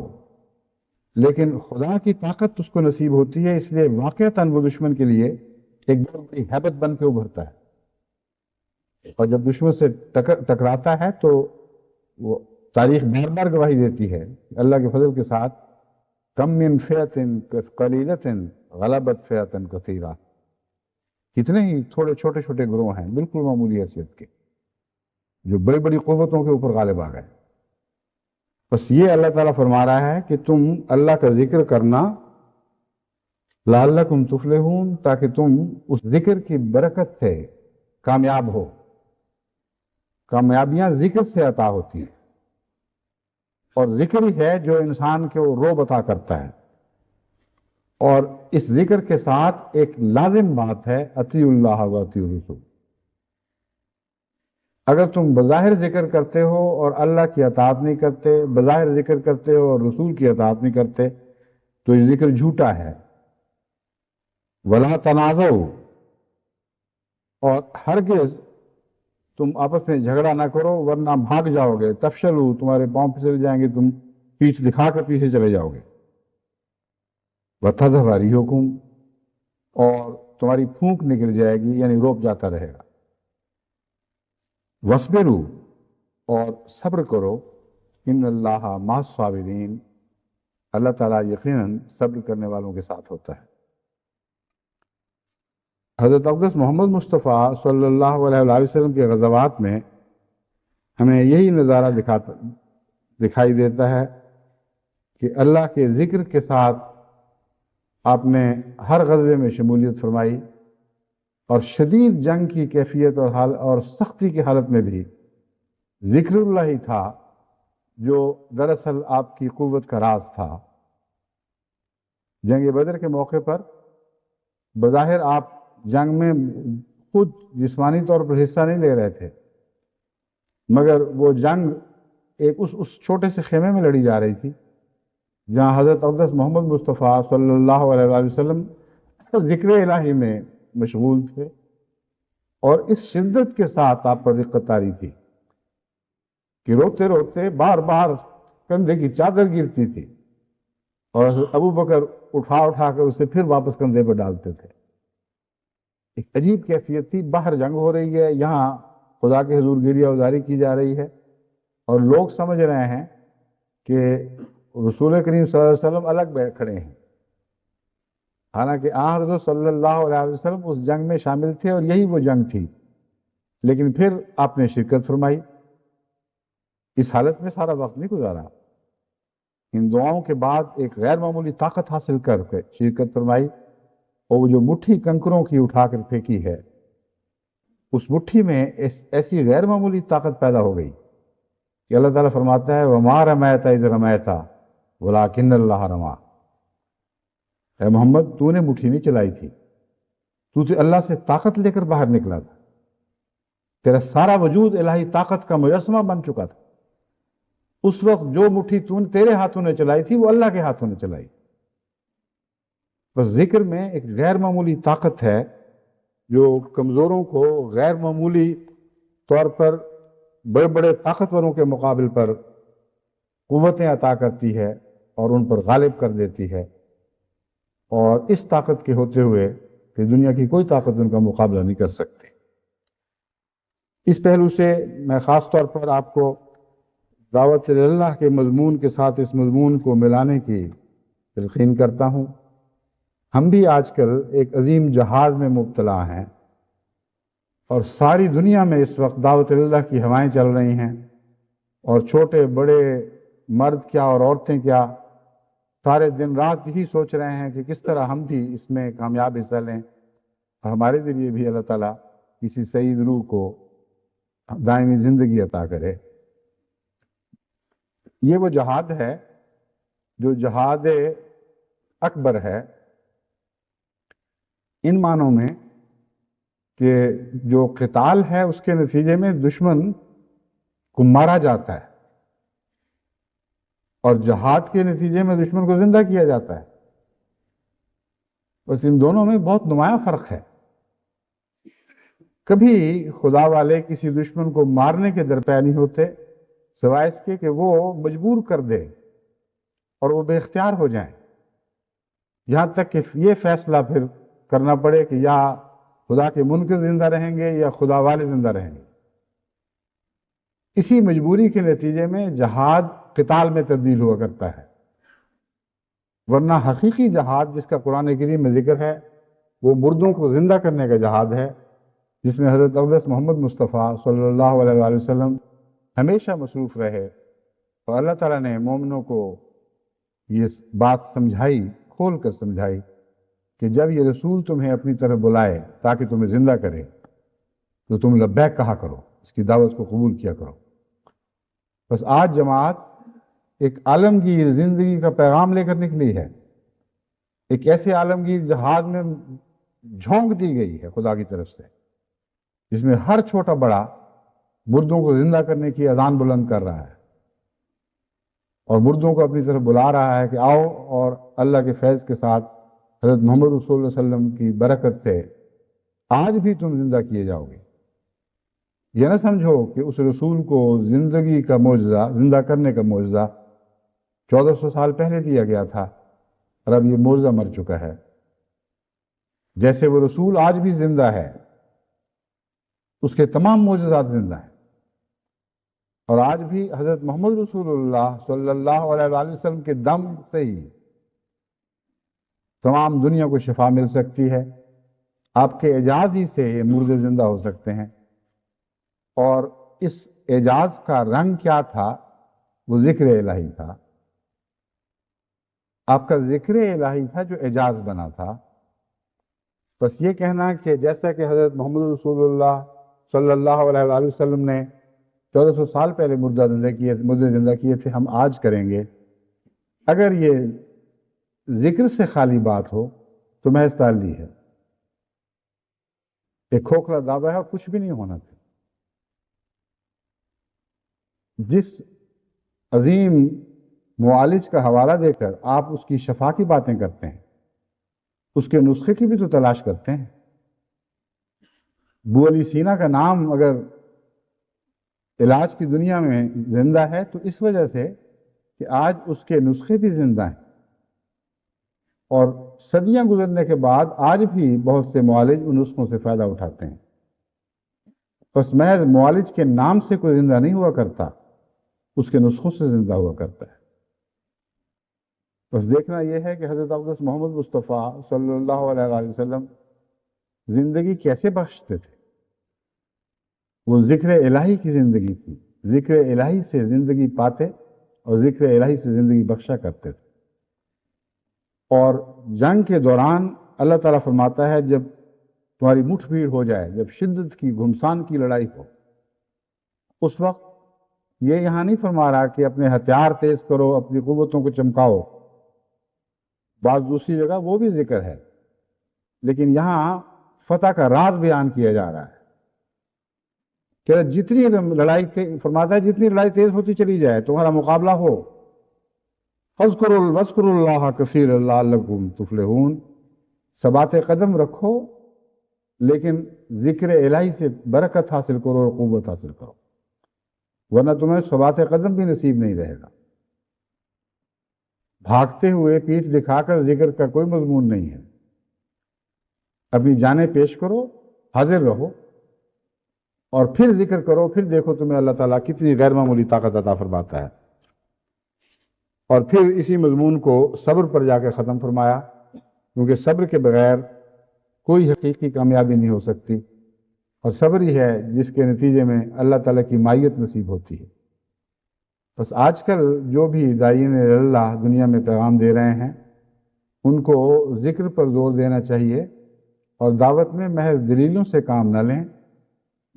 C: لیکن خدا کی طاقت اس کو نصیب ہوتی ہے، اس لیے واقعتاً وہ دشمن کے لیے ایک بہت بڑی ہیبت بن کے ابھرتا ہے، اور جب دشمن سے ٹکراتا ہے تو وہ تاریخ بار بار گواہی دیتی ہے کہ اللہ کے فضل کے ساتھ کم من فئۃ قلیلۃ غلبت فئۃ کثیرہ، کتنے ہی تھوڑے چھوٹے چھوٹے گروہ ہیں بالکل معمولی حیثیت کے جو بڑی بڑی قوتوں کے اوپر غالب آ گئے۔ بس یہ اللہ تعالیٰ فرما رہا ہے کہ تم اللہ کا ذکر کرنا لعلکم تفلحون، تاکہ تم اس ذکر کی برکت سے کامیاب ہو۔ کامیابیاں ذکر سے عطا ہوتی ہیں، اور ذکر ہی ہے جو انسان کو روب عطا کرتا ہے، اور اس ذکر کے ساتھ ایک لازم بات ہے اطیعوا اللہ و اطیعوا الرسول۔ اگر تم بظاہر ذکر کرتے ہو اور اللہ کی اطاعت نہیں کرتے، بظاہر ذکر کرتے ہو اور رسول کی اطاعت نہیں کرتے، تو یہ ذکر جھوٹا ہے۔ ولا تنازعوا، اور ہرگز تم آپس میں جھگڑا نہ کرو ورنہ بھاگ جاؤ گے، تفشلوا، تمہارے پاؤں پھسل جائیں گے، تم پیٹھ دکھا کر پیچھے چلے جاؤ گے۔ وَتَذْهَبَ رِيحُكُمْ، اور تمہاری پھونک نکل جائے گی، یعنی روک جاتا رہے گا۔ وَاصْبِرُوا، اور صبر کرو، ان اللہ مع الصابرین، اللہ تعالیٰ یقیناً صبر کرنے والوں کے ساتھ ہوتا ہے۔ حضرت اقدس محمد مصطفیٰ صلی اللہ علیہ وآلہ وسلم کے غزوات میں ہمیں یہی نظارہ دکھائی دیتا ہے کہ اللہ کے ذکر کے ساتھ آپ نے ہر غزوے میں شمولیت فرمائی، اور شدید جنگ کی کیفیت اور سختی کی حالت میں بھی ذکر اللہ ہی تھا جو دراصل آپ کی قوت کا راز تھا۔ جنگ بدر کے موقع پر بظاہر آپ جنگ میں خود جسمانی طور پر حصہ نہیں لے رہے تھے، مگر وہ جنگ ایک اس چھوٹے سے خیمے میں لڑی جا رہی تھی جہاں حضرت اقدس محمد مصطفیٰ صلی اللہ علیہ وآلہ وسلم ذکر الہی میں مشغول تھے، اور اس شدت کے ساتھ آپ پر رقت طاری تھی کہ روتے روتے بار بار کندھے کی چادر گرتی تھی، اور حضرت ابو بکر اٹھا کر اسے پھر واپس کندھے پر ڈالتے تھے۔ ایک عجیب کیفیت تھی، باہر جنگ ہو رہی ہے، یہاں خدا کے حضور گریہ ازاری کی جا رہی ہے، اور لوگ سمجھ رہے ہیں کہ رسول کریم صلی اللہ علیہ وسلم الگ بیٹھ کھڑے ہیں، حالانکہ حضرت صلی اللہ علیہ وسلم اس جنگ میں شامل تھے اور یہی وہ جنگ تھی، لیکن پھر آپ نے شرکت فرمائی۔ اس حالت میں سارا وقت نہیں گزارا، ان دعاؤں کے بعد ایک غیر معمولی طاقت حاصل کر کے شرکت فرمائی، اور وہ جو مٹھی کنکروں کی اٹھا کر پھینکی ہے، اس مٹھی میں ایسی غیر معمولی طاقت پیدا ہو گئی کہ اللہ تعالیٰ فرماتا ہے وَمَا رَمَيْتَ إِذْ رَمَيْتَ وَلَكِنَّ اللَّهَ رَمَى۔ اے محمد، تو نے مٹھی نہیں چلائی تھی، تو اللہ سے طاقت لے کر باہر نکلا تھا، تیرا سارا وجود الہی طاقت کا مجسمہ بن چکا تھا۔ اس وقت جو مٹھی تیرے ہاتھوں نے چلائی تھی وہ اللہ کے ہاتھوں نے چلائی۔ بس ذکر میں ایک غیر معمولی طاقت ہے جو کمزوروں کو غیر معمولی طور پر بڑے بڑے طاقتوروں کے مقابل پر قوتیں عطا کرتی ہے اور ان پر غالب کر دیتی ہے، اور اس طاقت کے ہوتے ہوئے کہ دنیا کی کوئی طاقت ان کا مقابلہ نہیں کر سکتی۔ اس پہلو سے میں خاص طور پر آپ کو دعوت اللہ کے مضمون کے ساتھ اس مضمون کو ملانے کی تلقین کرتا ہوں۔ ہم بھی آج کل ایک عظیم جہاد میں مبتلا ہیں، اور ساری دنیا میں اس وقت دعوت اللہ کی ہوائیں چل رہی ہیں، اور چھوٹے بڑے مرد کیا اور عورتیں کیا سارے دن رات یہی سوچ رہے ہیں کہ کس طرح ہم بھی اس میں کامیاب حصہ لیں، اور ہمارے ذریعے بھی اللہ تعالیٰ کسی سعید روح کو دائمی زندگی عطا کرے۔ یہ وہ جہاد ہے جو جہاد اکبر ہے، ان معنوں میں کہ جو قتال ہے اس کے نتیجے میں دشمن کو مارا جاتا ہے، اور جہاد کے نتیجے میں دشمن کو زندہ کیا جاتا ہے۔ بس ان دونوں میں بہت نمایاں فرق ہے۔ کبھی خدا والے کسی دشمن کو مارنے کے درپے نہیں ہوتے سوائے اس کے کہ وہ مجبور کر دے اور وہ بے اختیار ہو جائیں، یہاں تک کہ یہ فیصلہ پھر کرنا پڑے کہ یا خدا کے منکر زندہ رہیں گے یا خدا والے زندہ رہیں گے۔ اسی مجبوری کے نتیجے میں جہاد قتال میں تبدیل ہوا کرتا ہے، ورنہ حقیقی جہاد جس کا قرآن کریم میں ذکر ہے وہ مردوں کو زندہ کرنے کا جہاد ہے، جس میں حضرت اقدس محمد مصطفیٰ صلی اللہ علیہ وآلہ وسلم ہمیشہ مصروف رہے، اور اللہ تعالیٰ نے مومنوں کو یہ بات سمجھائی، کھول کر سمجھائی کہ جب یہ رسول تمہیں اپنی طرف بلائے تاکہ تمہیں زندہ کرے تو تم لبیک کہا کرو، اس کی دعوت کو قبول کیا کرو۔ بس آج جماعت ایک عالمگیر زندگی کا پیغام لے کر نکلی ہے، ایک ایسے عالمگیر جہاد میں جھونک دی گئی ہے خدا کی طرف سے، جس میں ہر چھوٹا بڑا مردوں کو زندہ کرنے کی اذان بلند کر رہا ہے، اور مردوں کو اپنی طرف بلا رہا ہے کہ آؤ اور اللہ کے فیض کے ساتھ حضرت محمد رسول اللہ صلی اللہ علیہ وسلم کی برکت سے آج بھی تم زندہ کیے جاؤ گے۔ یہ نہ سمجھو کہ اس رسول کو زندگی کا معجزہ، زندہ کرنے کا معجزہ 1400 سال پہلے دیا گیا تھا، اور اب یہ معجزہ مر چکا ہے. جیسے وہ رسول آج بھی زندہ ہے، اس کے تمام معجزات زندہ ہیں، اور آج بھی حضرت محمد رسول اللہ صلی اللہ علیہ وآلہ وسلم کے دم سے ہی تمام دنیا کو شفا مل سکتی ہے. آپ کے اعجاز ہی سے یہ مردے زندہ ہو سکتے ہیں. اور اس اعجاز کا رنگ کیا تھا؟ وہ ذکر الہی تھا. آپ کا ذکر الہی تھا جو اعجاز بنا تھا. بس یہ کہنا کہ جیسا کہ حضرت محمد رسول اللہ صلی اللہ علیہ وآلہ وسلم نے 1400 سال پہلے مردے زندہ کیے تھے، ہم آج کریں گے، اگر یہ ذکر سے خالی بات ہو تو محض تعلی ہے، ایک کھوکھلا دعویٰ ہے اور کچھ بھی نہیں ہونا تھا. جس عظیم معالج کا حوالہ دے کر آپ اس کی شفا کی باتیں کرتے ہیں، اس کے نسخے کی بھی تو تلاش کرتے ہیں. ابو علی سینا کا نام اگر علاج کی دنیا میں زندہ ہے تو اس وجہ سے کہ آج اس کے نسخے بھی زندہ ہیں، اور صدیاں گزرنے کے بعد آج بھی بہت سے معالج ان نسخوں سے فائدہ اٹھاتے ہیں. بس محض معالج کے نام سے کوئی زندہ نہیں ہوا کرتا، اس کے نسخوں سے زندہ ہوا کرتا ہے. بس دیکھنا یہ ہے کہ حضرت اقدس محمد مصطفیٰ صلی اللہ علیہ وآلہ وسلم زندگی کیسے بخشتے تھے. وہ ذکر الہی کی زندگی تھی، ذکر الہی سے زندگی پاتے اور ذکر الہی سے زندگی بخشا کرتے تھے. اور جنگ کے دوران اللہ تعالیٰ فرماتا ہے جب تمہاری مٹھ بھیڑ ہو جائے، جب شدت کی گھمسان کی لڑائی ہو، اس وقت یہ یہاں نہیں فرما رہا کہ اپنے ہتھیار تیز کرو، اپنی قوتوں کو چمکاؤ. بعض دوسری جگہ وہ بھی ذکر ہے، لیکن یہاں فتح کا راز بیان کیا جا رہا ہے کہ جتنی لڑائی فرماتا ہے جتنی لڑائی تیز ہوتی چلی جائے تمہارا مقابلہ ہو، وَاذْكُرُوا اللَّهَ كَثِيرًا لَعَلَّكُمْ تُفْلِحُونَ، ثبات قدم رکھو لیکن ذکر الہی سے برکت حاصل کرو اور قوت حاصل کرو، ورنہ تمہیں ثبات قدم بھی نصیب نہیں رہے گا. بھاگتے ہوئے پیٹھ دکھا کر ذکر کا کوئی مضمون نہیں ہے. اپنی جانیں پیش کرو، حاضر رہو، اور پھر ذکر کرو، پھر دیکھو تمہیں اللہ تعالیٰ کتنی غیر معمولی طاقت عطا فرماتا ہے. اور پھر اسی مضمون کو صبر پر جا کے ختم فرمایا، کیونکہ صبر کے بغیر کوئی حقیقی کامیابی نہیں ہو سکتی، اور صبر ہی ہے جس کے نتیجے میں اللہ تعالیٰ کی مائیت نصیب ہوتی ہے. بس آج کل جو بھی داعین اللہ دنیا میں پیغام دے رہے ہیں ان کو ذکر پر زور دینا چاہیے، اور دعوت میں محض دلیلوں سے کام نہ لیں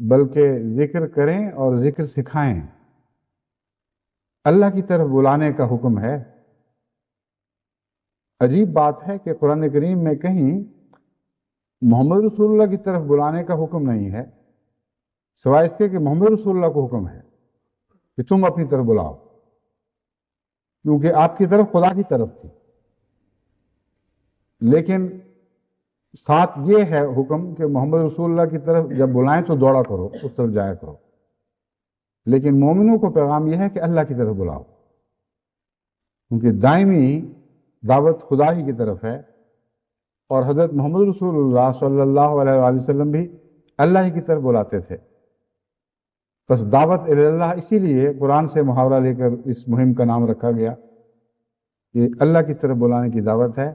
C: بلکہ ذکر کریں اور ذکر سکھائیں. اللہ کی طرف بلانے کا حکم ہے. عجیب بات ہے کہ قرآن کریم میں کہیں محمد رسول اللہ کی طرف بلانے کا حکم نہیں ہے، سوائے اس کے کہ محمد رسول اللہ کو حکم ہے کہ تم اپنی طرف بلاؤ، کیونکہ آپ کی طرف خدا کی طرف تھی. لیکن ساتھ یہ ہے حکم کہ محمد رسول اللہ کی طرف جب بلائیں تو دوڑا کرو، اس طرف جایا کرو. لیکن مومنوں کو پیغام یہ ہے کہ اللہ کی طرف بلاؤ، کیونکہ دائمی دعوت خدا ہی کی طرف ہے، اور حضرت محمد رسول اللہ صلی اللہ علیہ وآلہ وسلم بھی اللہ ہی کی طرف بلاتے تھے. بس دعوت اللہ اسی لیے قرآن سے محاورہ لے کر اس مہم کا نام رکھا گیا کہ اللہ کی طرف بلانے کی دعوت ہے.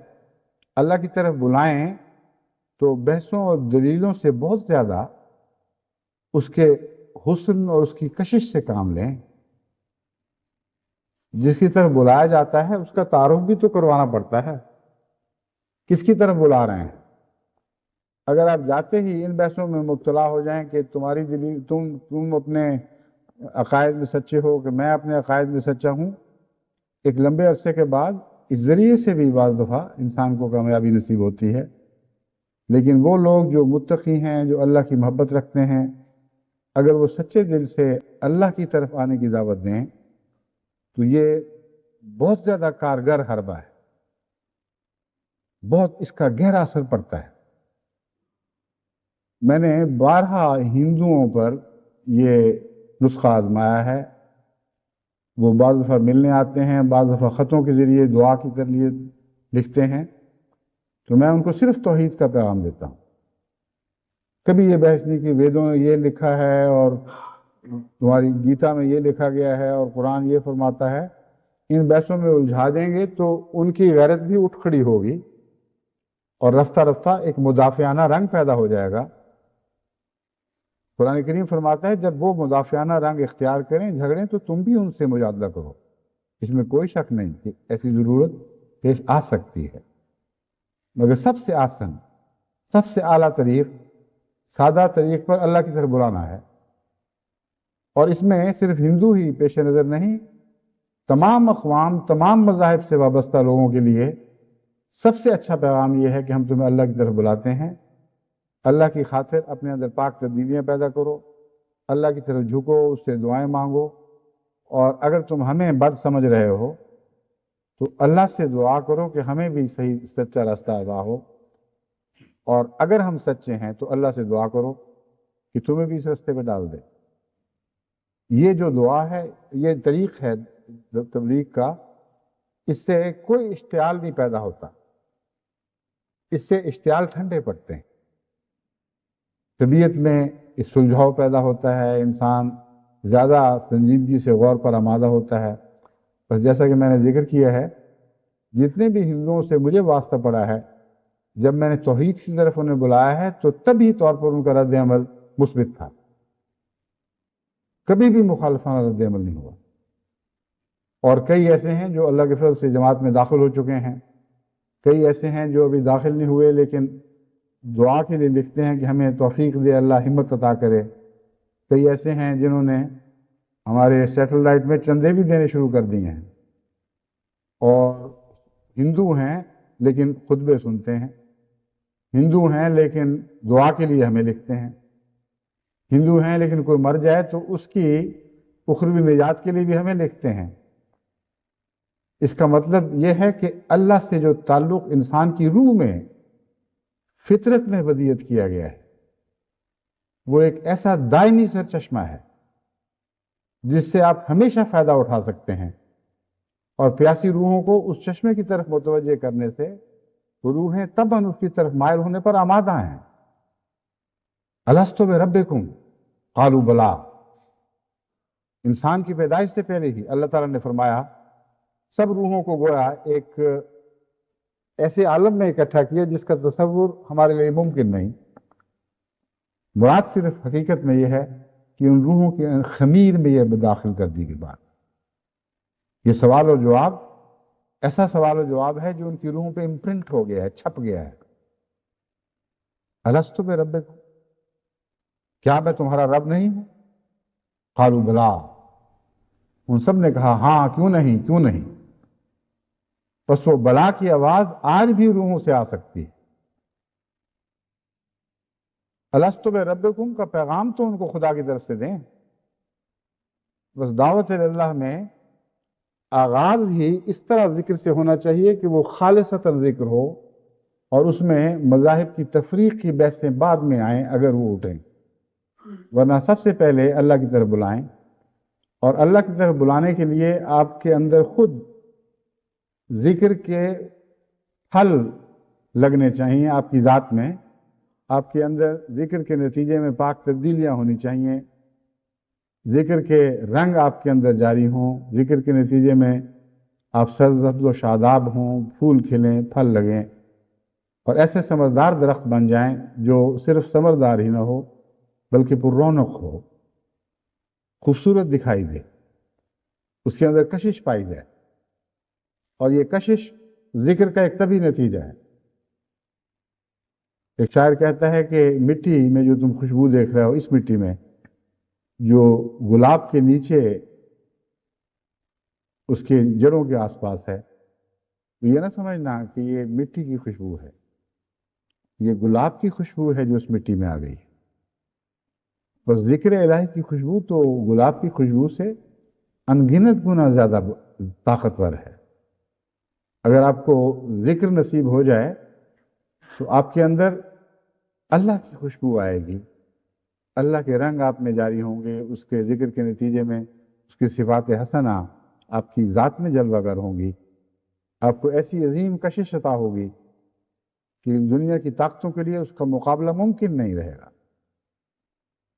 C: اللہ کی طرف بلائیں تو بحثوں اور دلیلوں سے بہت زیادہ اس کے حسن اور اس کی کشش سے کام لیں. جس کی طرف بلایا جاتا ہے اس کا تعارف بھی تو کروانا پڑتا ہے، کس کی طرف بلا رہے ہیں. اگر آپ جاتے ہی ان بحثوں میں مبتلا ہو جائیں کہ تمہاری دلیل تم اپنے عقائد میں سچے ہو کہ میں اپنے عقائد میں سچا ہوں، ایک لمبے عرصے کے بعد اس ذریعے سے بھی بعض دفعہ انسان کو کامیابی نصیب ہوتی ہے. لیکن وہ لوگ جو متقی ہیں، جو اللہ کی محبت رکھتے ہیں، اگر وہ سچے دل سے اللہ کی طرف آنے کی دعوت دیں تو یہ بہت زیادہ کارگر حربہ ہے، بہت اس کا گہرا اثر پڑتا ہے. میں نے بارہا ہندوؤں پر یہ نسخہ آزمایا ہے. وہ بعض دفعہ ملنے آتے ہیں، بعض دفعہ خطوں کے ذریعے دعا کی کر لیے لکھتے ہیں تو میں ان کو صرف توحید کا پیغام دیتا ہوں. کبھی یہ بحث نہیں کہ ویدوں میں یہ لکھا ہے اور تمہاری گیتا میں یہ لکھا گیا ہے اور قرآن یہ فرماتا ہے. ان بحثوں میں الجھا دیں گے تو ان کی غیرت بھی اٹھ کھڑی ہوگی اور رفتہ رفتہ ایک مدافعانہ رنگ پیدا ہو جائے گا. قرآن کریم فرماتا ہے جب وہ مدافعانہ رنگ اختیار کریں جھگڑیں تو تم بھی ان سے مجادلہ کرو. اس میں کوئی شک نہیں کہ ایسی ضرورت پیش آ سکتی ہے، مگر سب سے آسن، سب سے اعلیٰ طریق سادہ طریق پر اللہ کی طرف بلانا ہے. اور اس میں صرف ہندو ہی پیش نظر نہیں، تمام اقوام، تمام مذاہب سے وابستہ لوگوں کے لیے سب سے اچھا پیغام یہ ہے کہ ہم تمہیں اللہ کی طرف بلاتے ہیں. اللہ کی خاطر اپنے اندر پاک تبدیلیاں پیدا کرو، اللہ کی طرف جھکو، اس سے دعائیں مانگو، اور اگر تم ہمیں بد سمجھ رہے ہو تو اللہ سے دعا کرو کہ ہمیں بھی صحیح سچا راستہ عطا ہو، اور اگر ہم سچے ہیں تو اللہ سے دعا کرو کہ تمہیں بھی اس راستے پہ ڈال دے. یہ جو دعا ہے، یہ طریق ہے تبلیغ کا. اس سے کوئی اشتعال نہیں پیدا ہوتا، اس سے اشتعال ٹھنڈے پڑتے ہیں، طبیعت میں اس سلجھاؤ پیدا ہوتا ہے، انسان زیادہ سنجیدگی سے غور پر آمادہ ہوتا ہے. بس جیسا کہ میں نے ذکر کیا ہے، جتنے بھی ہندوؤں سے مجھے واسطہ پڑا ہے، جب میں نے توحید کی طرف انہیں بلایا ہے تو طبی طور پر ان کا رد عمل مثبت تھا، کبھی بھی مخالفانہ رد عمل نہیں ہوا. اور کئی ایسے ہیں جو اللہ کے فضل سے جماعت میں داخل ہو چکے ہیں، کئی ایسے ہیں جو ابھی داخل نہیں ہوئے لیکن دعا کے لیے لکھتے ہیں کہ ہمیں توفیق دے، اللہ ہمت عطا کرے. کئی ایسے ہیں جنہوں نے ہمارے سیٹلائٹ میں چندے بھی دینے شروع کر دیے ہیں، اور ہندو ہیں لیکن خطبے سنتے ہیں، ہندو ہیں لیکن دعا کے لیے ہمیں لکھتے ہیں، ہندو ہیں لیکن کوئی مر جائے تو اس کی اخروی نجات کے لیے بھی ہمیں لکھتے ہیں. اس کا مطلب یہ ہے کہ اللہ سے جو تعلق انسان کی روح میں، فطرت میں ودیت کیا گیا ہے، وہ ایک ایسا دائمی سرچشمہ ہے جس سے آپ ہمیشہ فائدہ اٹھا سکتے ہیں. اور پیاسی روحوں کو اس چشمے کی طرف متوجہ کرنے سے وہ روحیں طبعاً اس کی طرف مائل ہونے پر آمادہ ہیں. الستو بربکم قالوا بلا. انسان کی پیدائش سے پہلے ہی اللہ تعالیٰ نے فرمایا، سب روحوں کو گویا ایک ایسے عالم میں اکٹھا کیا جس کا تصور ہمارے لیے ممکن نہیں. مراد صرف حقیقت میں یہ ہے کہ ان روحوں کے خمیر میں یہ داخل کر دی گئی بات. یہ سوال و جواب ایسا سوال و جواب ہے جو ان کی روحوں پہ امپرنٹ ہو گیا ہے، چھپ گیا ہے. الستو بربکم، کیا میں تمہارا رب نہیں ہوں؟ قالوا بلا. ان سب نے کہا ہاں، کیوں نہیں، کیوں نہیں. بس وہ بلا کی آواز آج بھی روحوں سے آ سکتی ہے. الستو بربکم کا پیغام تو ان کو خدا کی طرف سے دیں. بس دعوت اللہ میں آغاز ہی اس طرح ذکر سے ہونا چاہیے کہ وہ خالصتاً ذکر ہو، اور اس میں مذاہب کی تفریق کی بحثیں بعد میں آئیں اگر وہ اٹھیں، ورنہ سب سے پہلے اللہ کی طرف بلائیں. اور اللہ کی طرف بلانے کے لیے آپ کے اندر خود ذکر کے پھل لگنے چاہیے. آپ کی ذات میں، آپ کے اندر ذکر کے نتیجے میں پاک تبدیلیاں ہونی چاہیے، ذکر کے رنگ آپ کے اندر جاری ہوں، ذکر کے نتیجے میں آپ سرسبز و شاداب ہوں، پھول کھلیں، پھل لگیں، اور ایسے ثمردار درخت بن جائیں جو صرف ثمردار ہی نہ ہو بلکہ پر رونق ہو، خوبصورت دکھائی دے، اس کے اندر کشش پائی جائے. اور یہ کشش ذکر کا ایک طبی نتیجہ ہے. ایک شاعر کہتا ہے کہ مٹی میں جو تم خوشبو دیکھ رہے ہو، اس مٹی میں جو گلاب کے نیچے اس کے جڑوں کے آس پاس ہے، تو یہ نہ سمجھنا کہ یہ مٹی کی خوشبو ہے، یہ گلاب کی خوشبو ہے جو اس مٹی میں آ گئی ہے. بس ذکر الہی کی خوشبو تو گلاب کی خوشبو سے انگنت گنا زیادہ طاقتور ہے. اگر آپ کو ذکر نصیب ہو جائے تو آپ کے اندر اللہ کی خوشبو آئے گی، اللہ کے رنگ آپ میں جاری ہوں گے، اس کے ذکر کے نتیجے میں اس کی صفات حسنہ آپ کی ذات میں جلوہ گر ہوں گی. آپ کو ایسی عظیم کشش عطا ہوگی کہ دنیا کی طاقتوں کے لیے اس کا مقابلہ ممکن نہیں رہے گا۔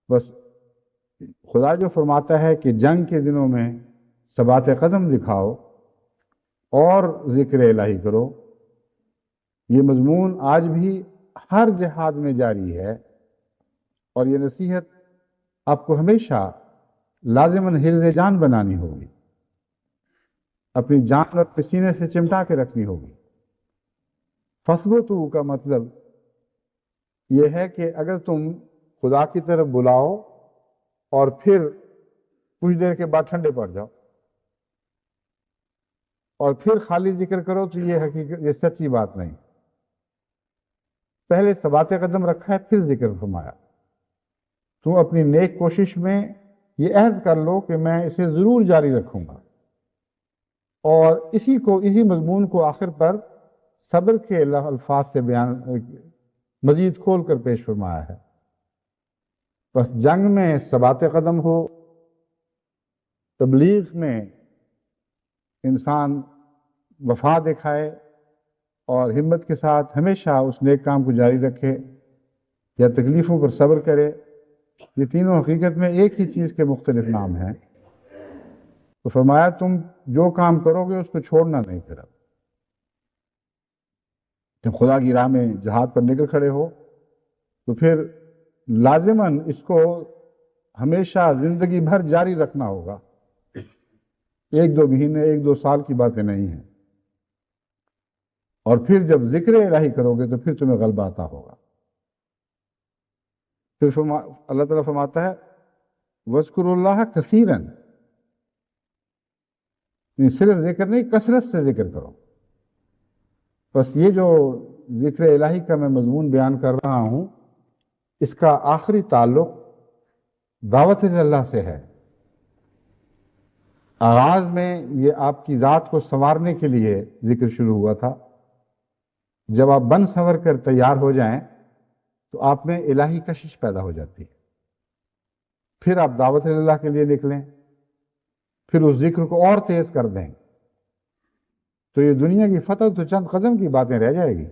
C: بس خدا جو فرماتا ہے کہ جنگ کے دنوں میں ثبات قدم دکھاؤ اور ذکر الہی کرو، یہ مضمون آج بھی ہر جہاد میں جاری ہے، اور یہ نصیحت آپ کو ہمیشہ لازماً حرز جان بنانی ہوگی، اپنی جان اور پسینے سے چمٹا کے رکھنی ہوگی۔ فَاثْبُتُوا کا مطلب یہ ہے کہ اگر تم خدا کی طرف بلاؤ اور پھر کچھ دیر کے بعد ٹھنڈے پڑ جاؤ اور پھر خالی ذکر کرو، تو یہ حقیقت، یہ سچی بات نہیں۔ پہلے ثبات قدم رکھا ہے، پھر ذکر فرمایا۔ تم اپنی نیک کوشش میں یہ عہد کر لو کہ میں اسے ضرور جاری رکھوں گا، اور اسی مضمون کو آخر پر صبر کے الفاظ سے بیان مزید کھول کر پیش فرمایا ہے۔ بس جنگ میں ثبات قدم ہو، تبلیغ میں انسان وفا دکھائے اور ہمت کے ساتھ ہمیشہ اس نیک کام کو جاری رکھے، یا تکلیفوں پر صبر کرے، یہ تینوں حقیقت میں ایک ہی چیز کے مختلف نام ہیں۔ تو فرمایا تم جو کام کرو گے اس کو چھوڑنا نہیں۔ پھر جب خدا کی راہ میں جہاد پر نکل کھڑے ہو تو پھر لازماً اس کو ہمیشہ زندگی بھر جاری رکھنا ہوگا، ایک دو مہینے، ایک دو سال کی باتیں نہیں ہیں۔ اور پھر جب ذکر الہی کرو گے تو پھر تمہیں غلبہ عطا ہوگا۔ پھر اللہ تعالیٰ فرماتا ہے وَاذْكُرُوا اللَّهَ كَثِيرًا، صرف ذکر نہیں، کثرت سے ذکر کرو۔ بس یہ جو ذکر الہی کا میں مضمون بیان کر رہا ہوں، اس کا آخری تعلق دعوت اللہ سے ہے۔ آغاز میں یہ آپ کی ذات کو سنوارنے کے لیے ذکر شروع ہوا تھا۔ جب آپ بن سنور کر تیار ہو جائیں تو آپ میں الہی کشش پیدا ہو جاتی ہے، پھر آپ دعوت اللہ کے لیے نکلیں، پھر اس ذکر کو اور تیز کر دیں، تو یہ دنیا کی فتح تو چند قدم کی باتیں رہ جائے گی۔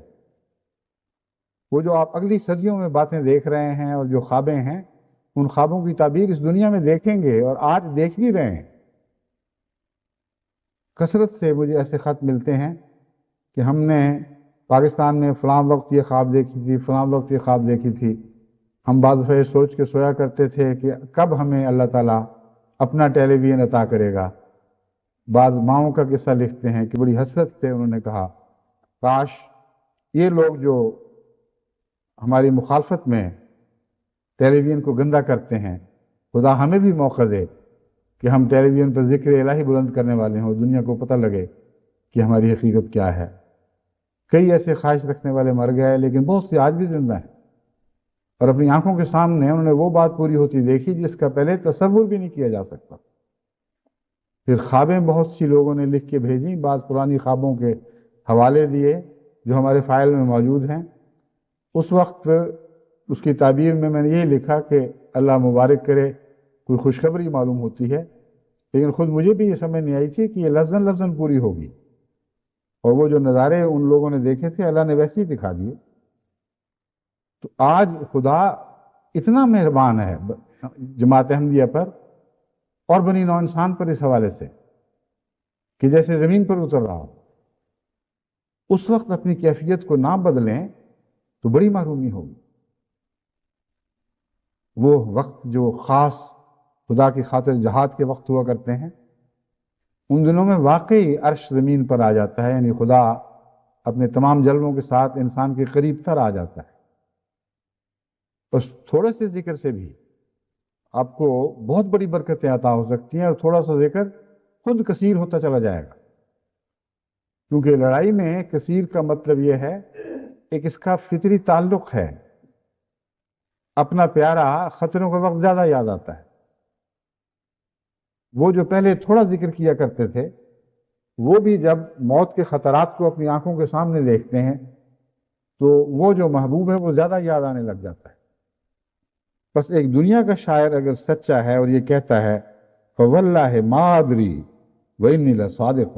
C: وہ جو آپ اگلی صدیوں میں باتیں دیکھ رہے ہیں اور جو خوابیں ہیں، ان خوابوں کی تعبیر اس دنیا میں دیکھیں گے، اور آج دیکھ بھی رہے ہیں۔ کثرت سے مجھے ایسے خط ملتے ہیں کہ ہم نے پاکستان میں فلاں وقت یہ خواب دیکھی تھی، فلاں وقت یہ خواب دیکھی تھی۔ ہم بعض دفعہ سوچ کے سویا کرتے تھے کہ کب ہمیں اللہ تعالیٰ اپنا ٹیلی ویژن عطا کرے گا۔ بعض ماؤں کا قصہ لکھتے ہیں کہ بڑی حسرت سے انہوں نے کہا کاش یہ لوگ جو ہماری مخالفت میں ٹیلی ویژن کو گندا کرتے ہیں، خدا ہمیں بھی موقع دے کہ ہم ٹیلی ویژن پر ذکر الہی بلند کرنے والے ہوں، دنیا کو پتہ لگے کہ ہماری حقیقت کیا ہے۔ کئی ایسے خواہش رکھنے والے مر گئے، لیکن بہت سے آج بھی زندہ ہیں، اور اپنی آنکھوں کے سامنے انہوں نے وہ بات پوری ہوتی دیکھی جس کا پہلے تصور بھی نہیں کیا جا سکتا۔ پھر خوابیں بہت سی لوگوں نے لکھ کے بھیجیں، بعض پرانی خوابوں کے حوالے دیے جو ہمارے فائل میں موجود ہیں۔ اس وقت اس کی تعبیر میں نے یہی لکھا کہ اللہ مبارک کرے، کوئی خوشخبری معلوم ہوتی ہے، لیکن خود مجھے بھی یہ سمجھ نہیں آئی تھی کہ یہ لفظاً لفظاً پوری ہوگی، اور وہ جو نظارے ان لوگوں نے دیکھے تھے اللہ نے ویسے ہی دکھا دیے۔ تو آج خدا اتنا مہربان ہے جماعت احمدیہ پر اور بنی نوع انسان پر اس حوالے سے کہ جیسے زمین پر اتر رہا ہو، اس وقت اپنی کیفیت کو نہ بدلیں تو بڑی محرومی ہوگی۔ وہ وقت جو خاص خدا کی خاطر جہاد کے وقت ہوا کرتے ہیں، ان دنوں میں واقعی عرش زمین پر آ جاتا ہے، یعنی خدا اپنے تمام جلووں کے ساتھ انسان کے قریب تر آ جاتا ہے۔ بس تھوڑے سے ذکر سے بھی آپ کو بہت بڑی برکتیں عطا ہو سکتی ہیں، اور تھوڑا سا ذکر خود کثیر ہوتا چلا جائے گا، کیونکہ لڑائی میں کثیر کا مطلب یہ ہے ایک اس کا فطری تعلق ہے۔ اپنا پیارا خطروں کے وقت زیادہ یاد آتا ہے۔ وہ جو پہلے تھوڑا ذکر کیا کرتے تھے، وہ بھی جب موت کے خطرات کو اپنی آنکھوں کے سامنے دیکھتے ہیں تو وہ جو محبوب ہے وہ زیادہ یاد آنے لگ جاتا ہے۔ بس ایک دنیا کا شاعر اگر سچا ہے اور یہ کہتا ہے فواللہ ما ادری وانی لصادق،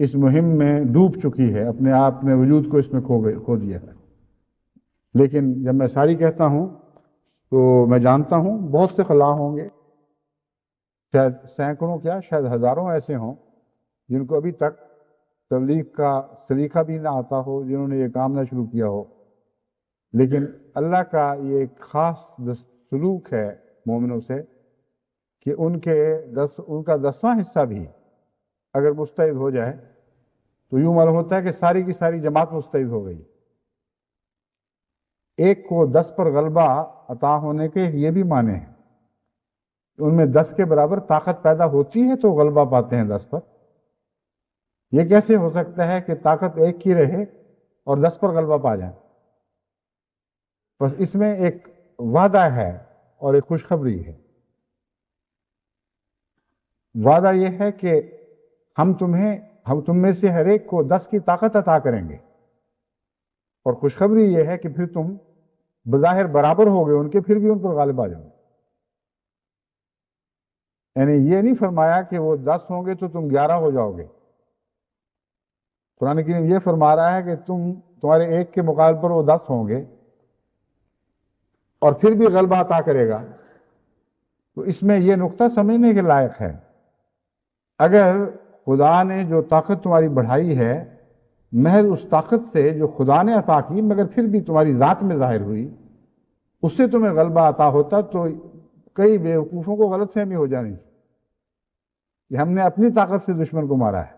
C: اس مہم میں ڈوب چکی ہے، اپنے آپ میں وجود کو اس میں کھو دیا ہے۔ لیکن جب میں ساری کہتا ہوں تو میں جانتا ہوں بہت سے خلا ہوں گے، شاید سینکڑوں کیا شاید ہزاروں ایسے ہوں جن کو ابھی تک تبلیغ کا سلیقہ بھی نہ آتا ہو، جنہوں نے یہ کام نہ شروع کیا ہو، لیکن اللہ کا یہ ایک خاص سلوک ہے مومنوں سے کہ ان کا 10واں حصہ بھی اگر مستعد ہو جائے تو یوں معلوم ہوتا ہے کہ ساری کی ساری جماعت مستعد ہو گئی۔ ایک کو 10 پر غلبہ عطا ہونے کے یہ بھی معنی ہیں، ان میں 10 کے برابر طاقت پیدا ہوتی ہے تو غلبہ پاتے ہیں 10 پر۔ یہ کیسے ہو سکتا ہے کہ طاقت ایک کی رہے اور 10 پر غلبہ پا جائیں؟ بس اس میں ایک وعدہ ہے اور ایک خوشخبری ہے۔ وعدہ یہ ہے کہ ہم تم میں سے ہر ایک کو 10 کی طاقت عطا کریں گے، اور خوشخبری یہ ہے کہ پھر تم بظاہر برابر ہو گئے ان کے، پھر بھی ان پر غالب آ جاؤ گے۔ یعنی یہ نہیں فرمایا کہ وہ 10 ہوں گے تو تم 11 ہو جاؤ گے۔ قرآن کریم یہ فرما رہا ہے کہ تمہارے ایک کے مقابل پر وہ 10 ہوں گے اور پھر بھی غلبہ عطا کرے گا۔ تو اس میں یہ نقطہ سمجھنے کے لائق ہے، اگر خدا نے جو طاقت تمہاری بڑھائی ہے محض اس طاقت سے جو خدا نے عطا کی مگر پھر بھی تمہاری ذات میں ظاہر ہوئی، اس سے تمہیں غلبہ عطا ہوتا تو کئی بیوقوفوں کو غلط فہمی ہو جانی کہ ہم نے اپنی طاقت سے دشمن کو مارا ہے۔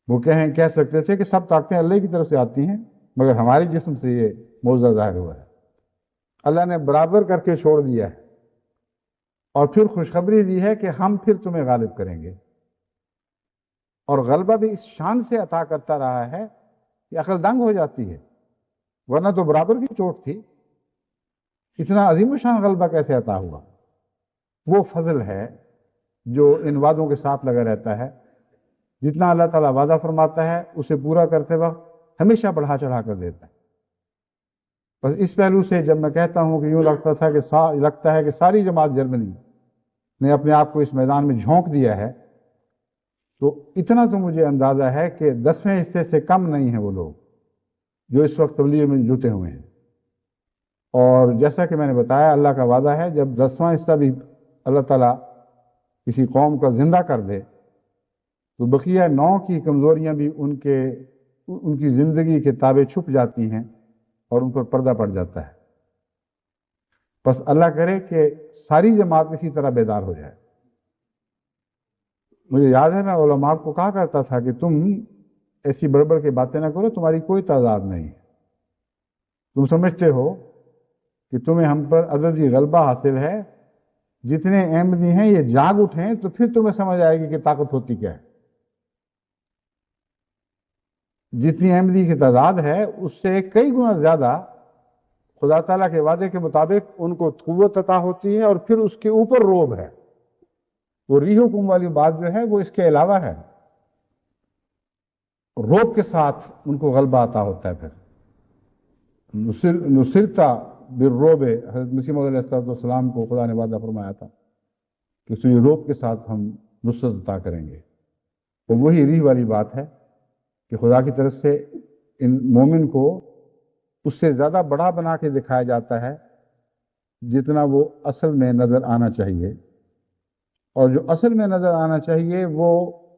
C: وہ کہہ سکتے تھے کہ سب طاقتیں اللہ کی طرف سے آتی ہیں مگر ہمارے جسم سے یہ معجزہ ظاہر ہوا ہے۔ اللہ نے برابر کر کے چھوڑ دیا ہے اور پھر خوشخبری دی ہے کہ ہم پھر تمہیں غالب کریں گے، اور غلبہ بھی اس شان سے عطا کرتا رہا ہے کہ عقل دنگ ہو جاتی ہے، ورنہ تو برابر کی چوٹ تھی، اتنا عظیم الشان غلبہ کیسے عطا ہوا؟ وہ فضل ہے جو ان وعدوں کے ساتھ لگا رہتا ہے۔ جتنا اللہ تعالیٰ وعدہ فرماتا ہے اسے پورا کرتے وقت ہمیشہ بڑھا چڑھا کر دیتا ہے۔ بس اس پہلو سے جب میں کہتا ہوں کہ یوں لگتا ہے کہ ساری جماعت جرمنی نے اپنے آپ کو اس میدان میں جھونک دیا ہے، تو اتنا تو مجھے اندازہ ہے کہ 10ویں حصے سے کم نہیں ہیں وہ لوگ جو اس وقت تبلیغ میں جٹے ہوئے ہیں۔ اور جیسا کہ میں نے بتایا اللہ کا وعدہ ہے جب 10واں حصہ بھی اللہ تعالیٰ کسی قوم کا زندہ کر دے تو بقیہ 9 کی کمزوریاں بھی ان کی زندگی کے تابع چھپ جاتی ہیں اور ان پر پردہ پڑ جاتا ہے۔ بس اللہ کرے کہ ساری جماعت اسی طرح بیدار ہو جائے۔ مجھے یاد ہے میں علماء کو کہا کرتا تھا کہ تم ایسی بڑبڑ کی باتیں نہ کرو، تمہاری کوئی تعداد نہیں ہے، تم سمجھتے ہو کہ تمہیں ہم پر عددی غلبہ حاصل ہے، جتنے احمدی ہیں یہ جاگ اٹھیں تو پھر تمہیں سمجھ آئے گی کہ طاقت ہوتی کیا ہے۔ جتنی احمدی کی تعداد ہے اس سے کئی گنا زیادہ خدا تعالیٰ کے وعدے کے مطابق ان کو قوت عطا ہوتی ہے، اور پھر اس کے اوپر روب ہے۔ وہ ریح حکم والی بات جو ہے وہ اس کے علاوہ ہے، روب کے ساتھ ان کو غلبہ عطا ہوتا ہے۔ پھر نصرتا بالروب، حضرت مسیح موعود علیہ السلام کو خدا نے وعدہ فرمایا تھا کہ اس روب کے ساتھ ہم نصرت عطا کریں گے۔ تو وہی ریح والی بات ہے کہ خدا کی طرف سے ان مومن کو اس سے زیادہ بڑا بنا کے دکھایا جاتا ہے جتنا وہ اصل میں نظر آنا چاہیے، اور جو اصل میں نظر آنا چاہیے وہ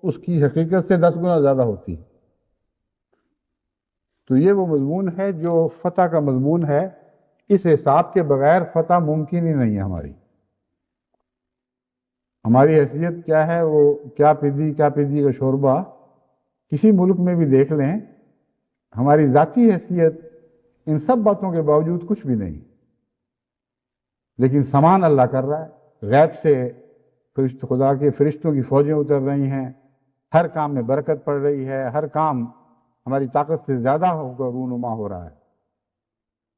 C: اس کی حقیقت سے 10 گنا زیادہ ہوتی ہے۔ تو یہ وہ مضمون ہے جو فتح کا مضمون ہے۔ اس حساب کے بغیر فتح ممکن ہی نہیں ہے ہماری حیثیت کیا ہے، وہ کیا پیدی کا شوربہ کسی ملک میں بھی دیکھ لیں، ہماری ذاتی حیثیت ان سب باتوں کے باوجود کچھ بھی نہیں، لیکن سامان اللہ کر رہا ہے، غیب سے خدا کے فرشتوں کی فوجیں اتر رہی ہیں، ہر کام میں برکت پڑ رہی ہے، ہر کام ہماری طاقت سے زیادہ ہو کر رونما ہو رہا ہے۔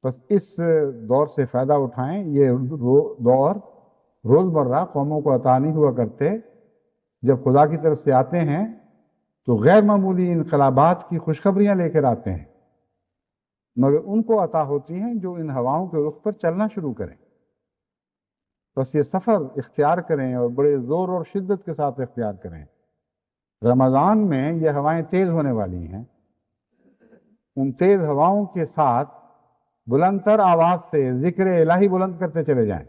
C: بس اس دور سے فائدہ اٹھائیں۔ یہ دور روزمرہ قوموں کو عطا نہیں ہوا کرتے، جب خدا کی طرف سے آتے ہیں تو غیر معمولی انقلابات کی خوشخبریاں لے کر آتے ہیں، مگر ان کو عطا ہوتی ہیں جو ان ہواؤں کے رخ پر چلنا شروع کریں۔ بس یہ سفر اختیار کریں اور بڑے زور اور شدت کے ساتھ اختیار کریں۔ رمضان میں یہ ہوائیں تیز ہونے والی ہیں، ان تیز ہواؤں کے ساتھ بلند تر آواز سے ذکر الہی بلند کرتے چلے جائیں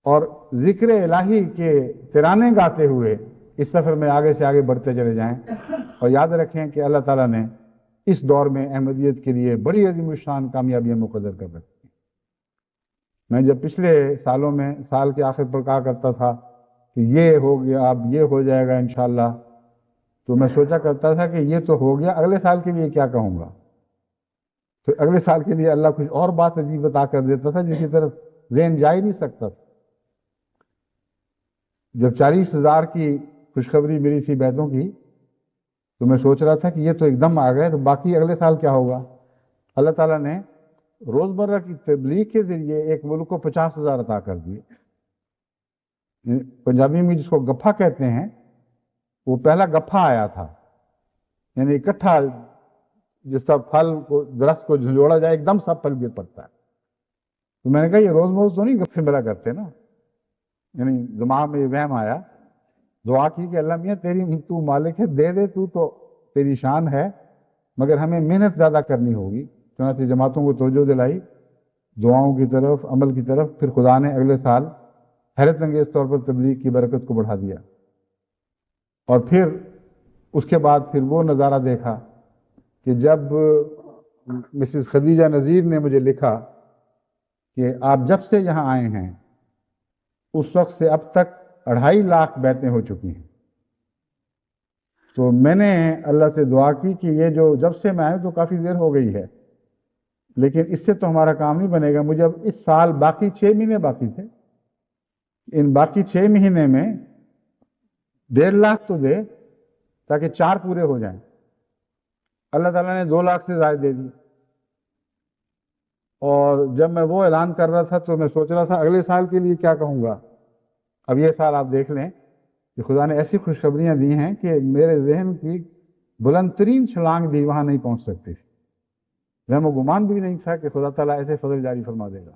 C: اور ذکر الہی کے ترانے گاتے ہوئے اس سفر میں آگے سے آگے بڑھتے چلے جائیں، اور یاد رکھیں کہ اللہ تعالیٰ نے اس دور میں احمدیت کے لیے بڑی عظیم الشان کامیابیاں مقدر کر رکھی ہیں۔ میں جب پچھلے سالوں میں سال کے آخر پر کہا کرتا تھا کہ یہ ہو گیا، اب یہ ہو جائے گا انشاءاللہ، تو میں سوچا کرتا تھا کہ یہ تو ہو گیا، اگلے سال کے لیے کیا کہوں گا؟ تو اگلے سال کے لیے اللہ کچھ اور بات عجیب بتا کر دیتا تھا جس کی طرف ذہن جا ہی نہیں سکتا تھا۔ جب 40,000 کی خوشخبری ملی تھی بیتوں کی، تو میں سوچ رہا تھا کہ یہ تو ایک دم آ گئے، تو باقی اگلے سال کیا ہوگا؟ اللہ تعالیٰ نے روزمرہ کی تبلیغ کے ذریعے ایک ملک کو 50,000 عطا کر دیے۔ پنجابی میں جس کو گپھا کہتے ہیں، وہ پہلا گپھا آیا تھا، یعنی اکٹھا جس طرح پھل کو درخت کو جھنجھوڑا جائے ایک دم سب پھل گر پڑتا ہے۔ تو میں نے کہا یہ روز تو نہیں گپھے ملا کرتے نا، یعنی دماغ میں یہ وہم آیا، دعا کی کہ اللہ میاں تیری تو مالک ہے، دے دے تو تیری شان ہے، مگر ہمیں محنت زیادہ کرنی ہوگی۔ چنانچہ جماعتوں کو توجہ دلائی دعاؤں کی طرف، عمل کی طرف، پھر خدا نے اگلے سال حیرت انگیز طور پر تبلیغ کی برکت کو بڑھا دیا۔ اور پھر اس کے بعد پھر وہ نظارہ دیکھا کہ جب مسز خدیجہ نذیر نے مجھے لکھا کہ آپ جب سے یہاں آئے ہیں اس وقت سے اب تک 2.5 لاکھ بیعتیں ہو چکی ہیں، تو میں نے اللہ سے دعا کی کہ یہ جو جب سے میں آئے تو کافی دیر ہو گئی ہے، لیکن اس سے تو ہمارا کام نہیں بنے گا۔ مجھے اب اس سال باقی 6 مہینے باقی تھے، ان باقی 6 مہینے میں 1.5 لاکھ تو دے تاکہ 4 پورے ہو جائیں۔ اللہ تعالیٰ نے 2 لاکھ سے زائد دے دی۔ اور جب میں وہ اعلان کر رہا تھا تو میں سوچ رہا تھا اگلے سال کے لیے کیا کہوں گا۔ اب یہ سال آپ دیکھ لیں کہ خدا نے ایسی خوشخبریاں دی ہیں کہ میرے ذہن کی بلند ترین چھلانگ بھی وہاں نہیں پہنچ سکتی تھی، وہم و گمان بھی نہیں تھا کہ خدا تعالیٰ ایسے فضل جاری فرما دے گا۔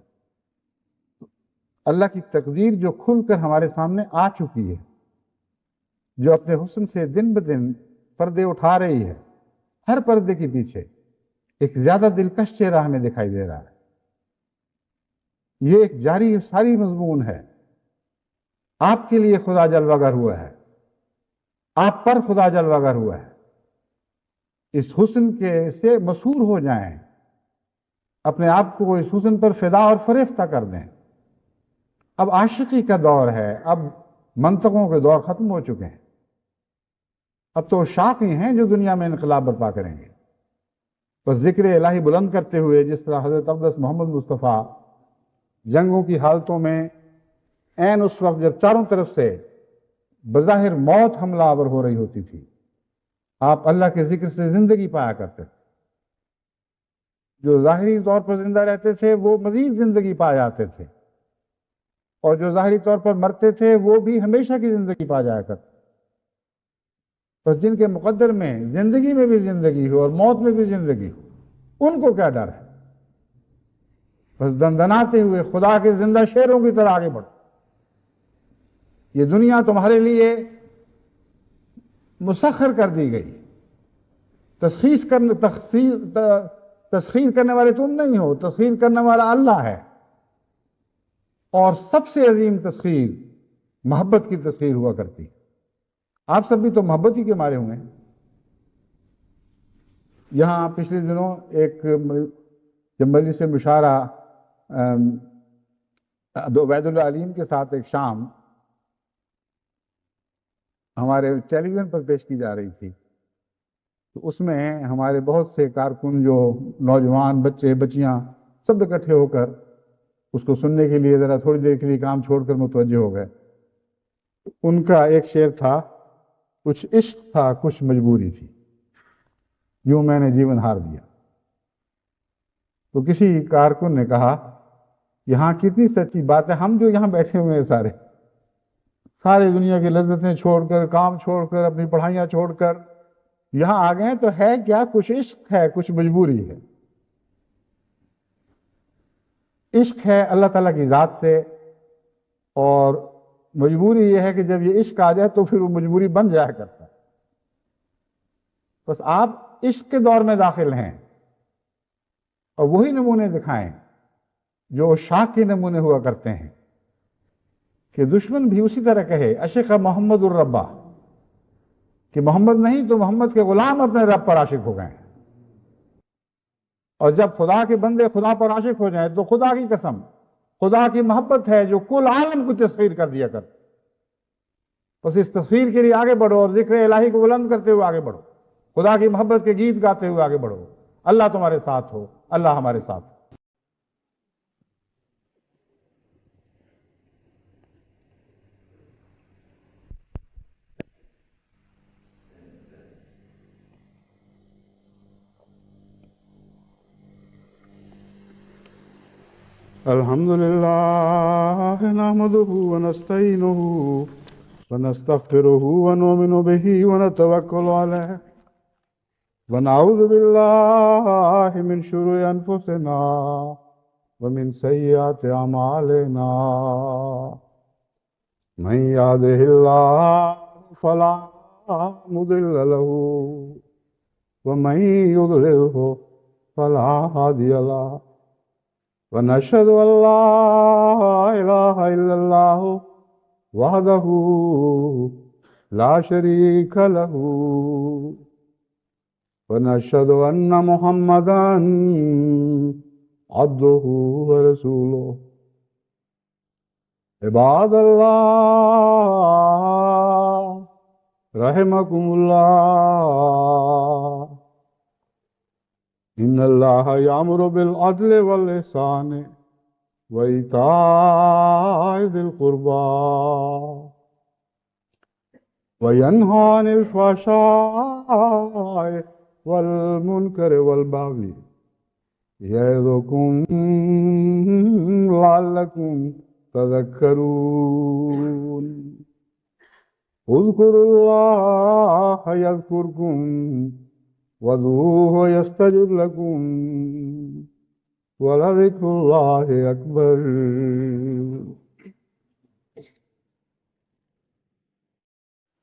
C: اللہ کی تقدیر جو کھل کر ہمارے سامنے آ چکی ہے، جو اپنے حسن سے دن بدن پردے اٹھا رہی ہے، ہر پردے کے پیچھے ایک زیادہ دلکش چہرہ ہمیں دکھائی دے رہا ہے۔ یہ ایک جاری ساری مضمون ہے۔ آپ کے لیے خدا جلوہ گر ہوا ہے، آپ پر خدا جلوہ گر ہوا ہے۔ اس حسن کے سے مسحور ہو جائیں، اپنے آپ کو اس حسن پر فدا اور فریفتہ کر دیں۔ اب عاشقی کا دور ہے، اب منطقوں کے دور ختم ہو چکے ہیں، اب تو شاق ہی ہیں جو دنیا میں انقلاب برپا کریں گے۔ بس ذکر الہی بلند کرتے ہوئے، جس طرح حضرت اقدس محمد مصطفیٰ جنگوں کی حالتوں میں عین اس وقت جب چاروں طرف سے بظاہر موت حملہ آور ہو رہی ہوتی تھی، آپ اللہ کے ذکر سے زندگی پایا کرتے تھے۔ جو ظاہری طور پر زندہ رہتے تھے وہ مزید زندگی پا جاتے تھے، اور جو ظاہری طور پر مرتے تھے وہ بھی ہمیشہ کی زندگی پا جایا کرتے۔ بس جن کے مقدر میں زندگی میں بھی زندگی ہو اور موت میں بھی زندگی ہو، ان کو کیا ڈر ہے؟ بس دندناتے ہوئے خدا کے زندہ شیروں کی طرح آگے بڑھو۔ یہ دنیا تمہارے لیے مسخر کر دی گئی، تسخیر کرنے والے تم نہیں ہو، تسخیر کرنے والا اللہ ہے۔ اور سب سے عظیم تسخیر محبت کی تسخیر ہوا کرتی۔ آپ سب بھی تو محبت ہی کے مارے ہوئے ہیں۔ یہاں پچھلے دنوں ایک جب مجلس مشاعرہ عبید اللہ علیم کے ساتھ ایک شام ہمارے ٹیلی ویژن پر پیش کی جا رہی تھی، تو اس میں ہمارے بہت سے کارکن، جو نوجوان بچے بچیاں سب اکٹھے ہو کر اس کو سننے کے لیے ذرا تھوڑی دیر کے لیے کام چھوڑ کر متوجہ ہو گئے۔ ان کا ایک شعر تھا، کچھ عشق تھا کچھ مجبوری تھی، یوں میں نے جیون ہار دیا۔ تو کسی کارکن نے کہا، یہاں کتنی سچی بات ہے، ہم جو یہاں بیٹھے ہوئے ہیں سارے دنیا کی لذتیں چھوڑ کر، کام چھوڑ کر، اپنی پڑھائیاں چھوڑ کر یہاں آ گئے، تو ہے کیا؟ کچھ عشق ہے کچھ مجبوری ہے۔ عشق ہے اللہ تعالیٰ کی ذات سے، اور مجبوری یہ ہے کہ جب یہ عشق آ جائے تو پھر وہ مجبوری بن جایا کرتا ہے۔ بس آپ عشق کے دور میں داخل ہیں اور وہی نمونے دکھائیں جو عشاق کے نمونے ہوا کرتے ہیں، کہ دشمن بھی اسی طرح کہے عشق محمد الربا، کہ محمد نہیں تو محمد کے غلام اپنے رب پر عاشق ہو گئے، اور جب خدا کے بندے خدا پر عاشق ہو جائیں تو خدا کی قسم، خدا کی محبت ہے جو کل عالم کو تسخیر کر دیا کرتی، بس اس تصویر کے لیے آگے بڑھو اور ذکر الہی کو بلند کرتے ہوئے آگے بڑھو، خدا کی محبت کے گیت گاتے ہوئے آگے بڑھو۔ اللہ تمہارے ساتھ ہو، اللہ ہمارے ساتھ ہو۔ الحمد لله نحمده ونستعينه ونستغفره ونؤمن به ونتوكل عليه ونعوذ بالله من شرور أنفسنا ومن سيئات أعمالنا من يهده الله فلا مضل له ومن يضلله فلا هادي له ونشهد أن لا إله إلا الله وحده لا شريك له ونشهد أن محمدا عبده ورسوله عباد الله رحمكم الله إن الله يأمر بالعدل والإحسان وإيتاء ذي القربى وينهى عن الفحشاء والمنكر والبغي يعظكم لعلكم تذكرون اذكروا الله يذكركم وادعوه يستجب لكم ولذكر الله أكبر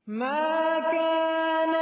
E: ما كان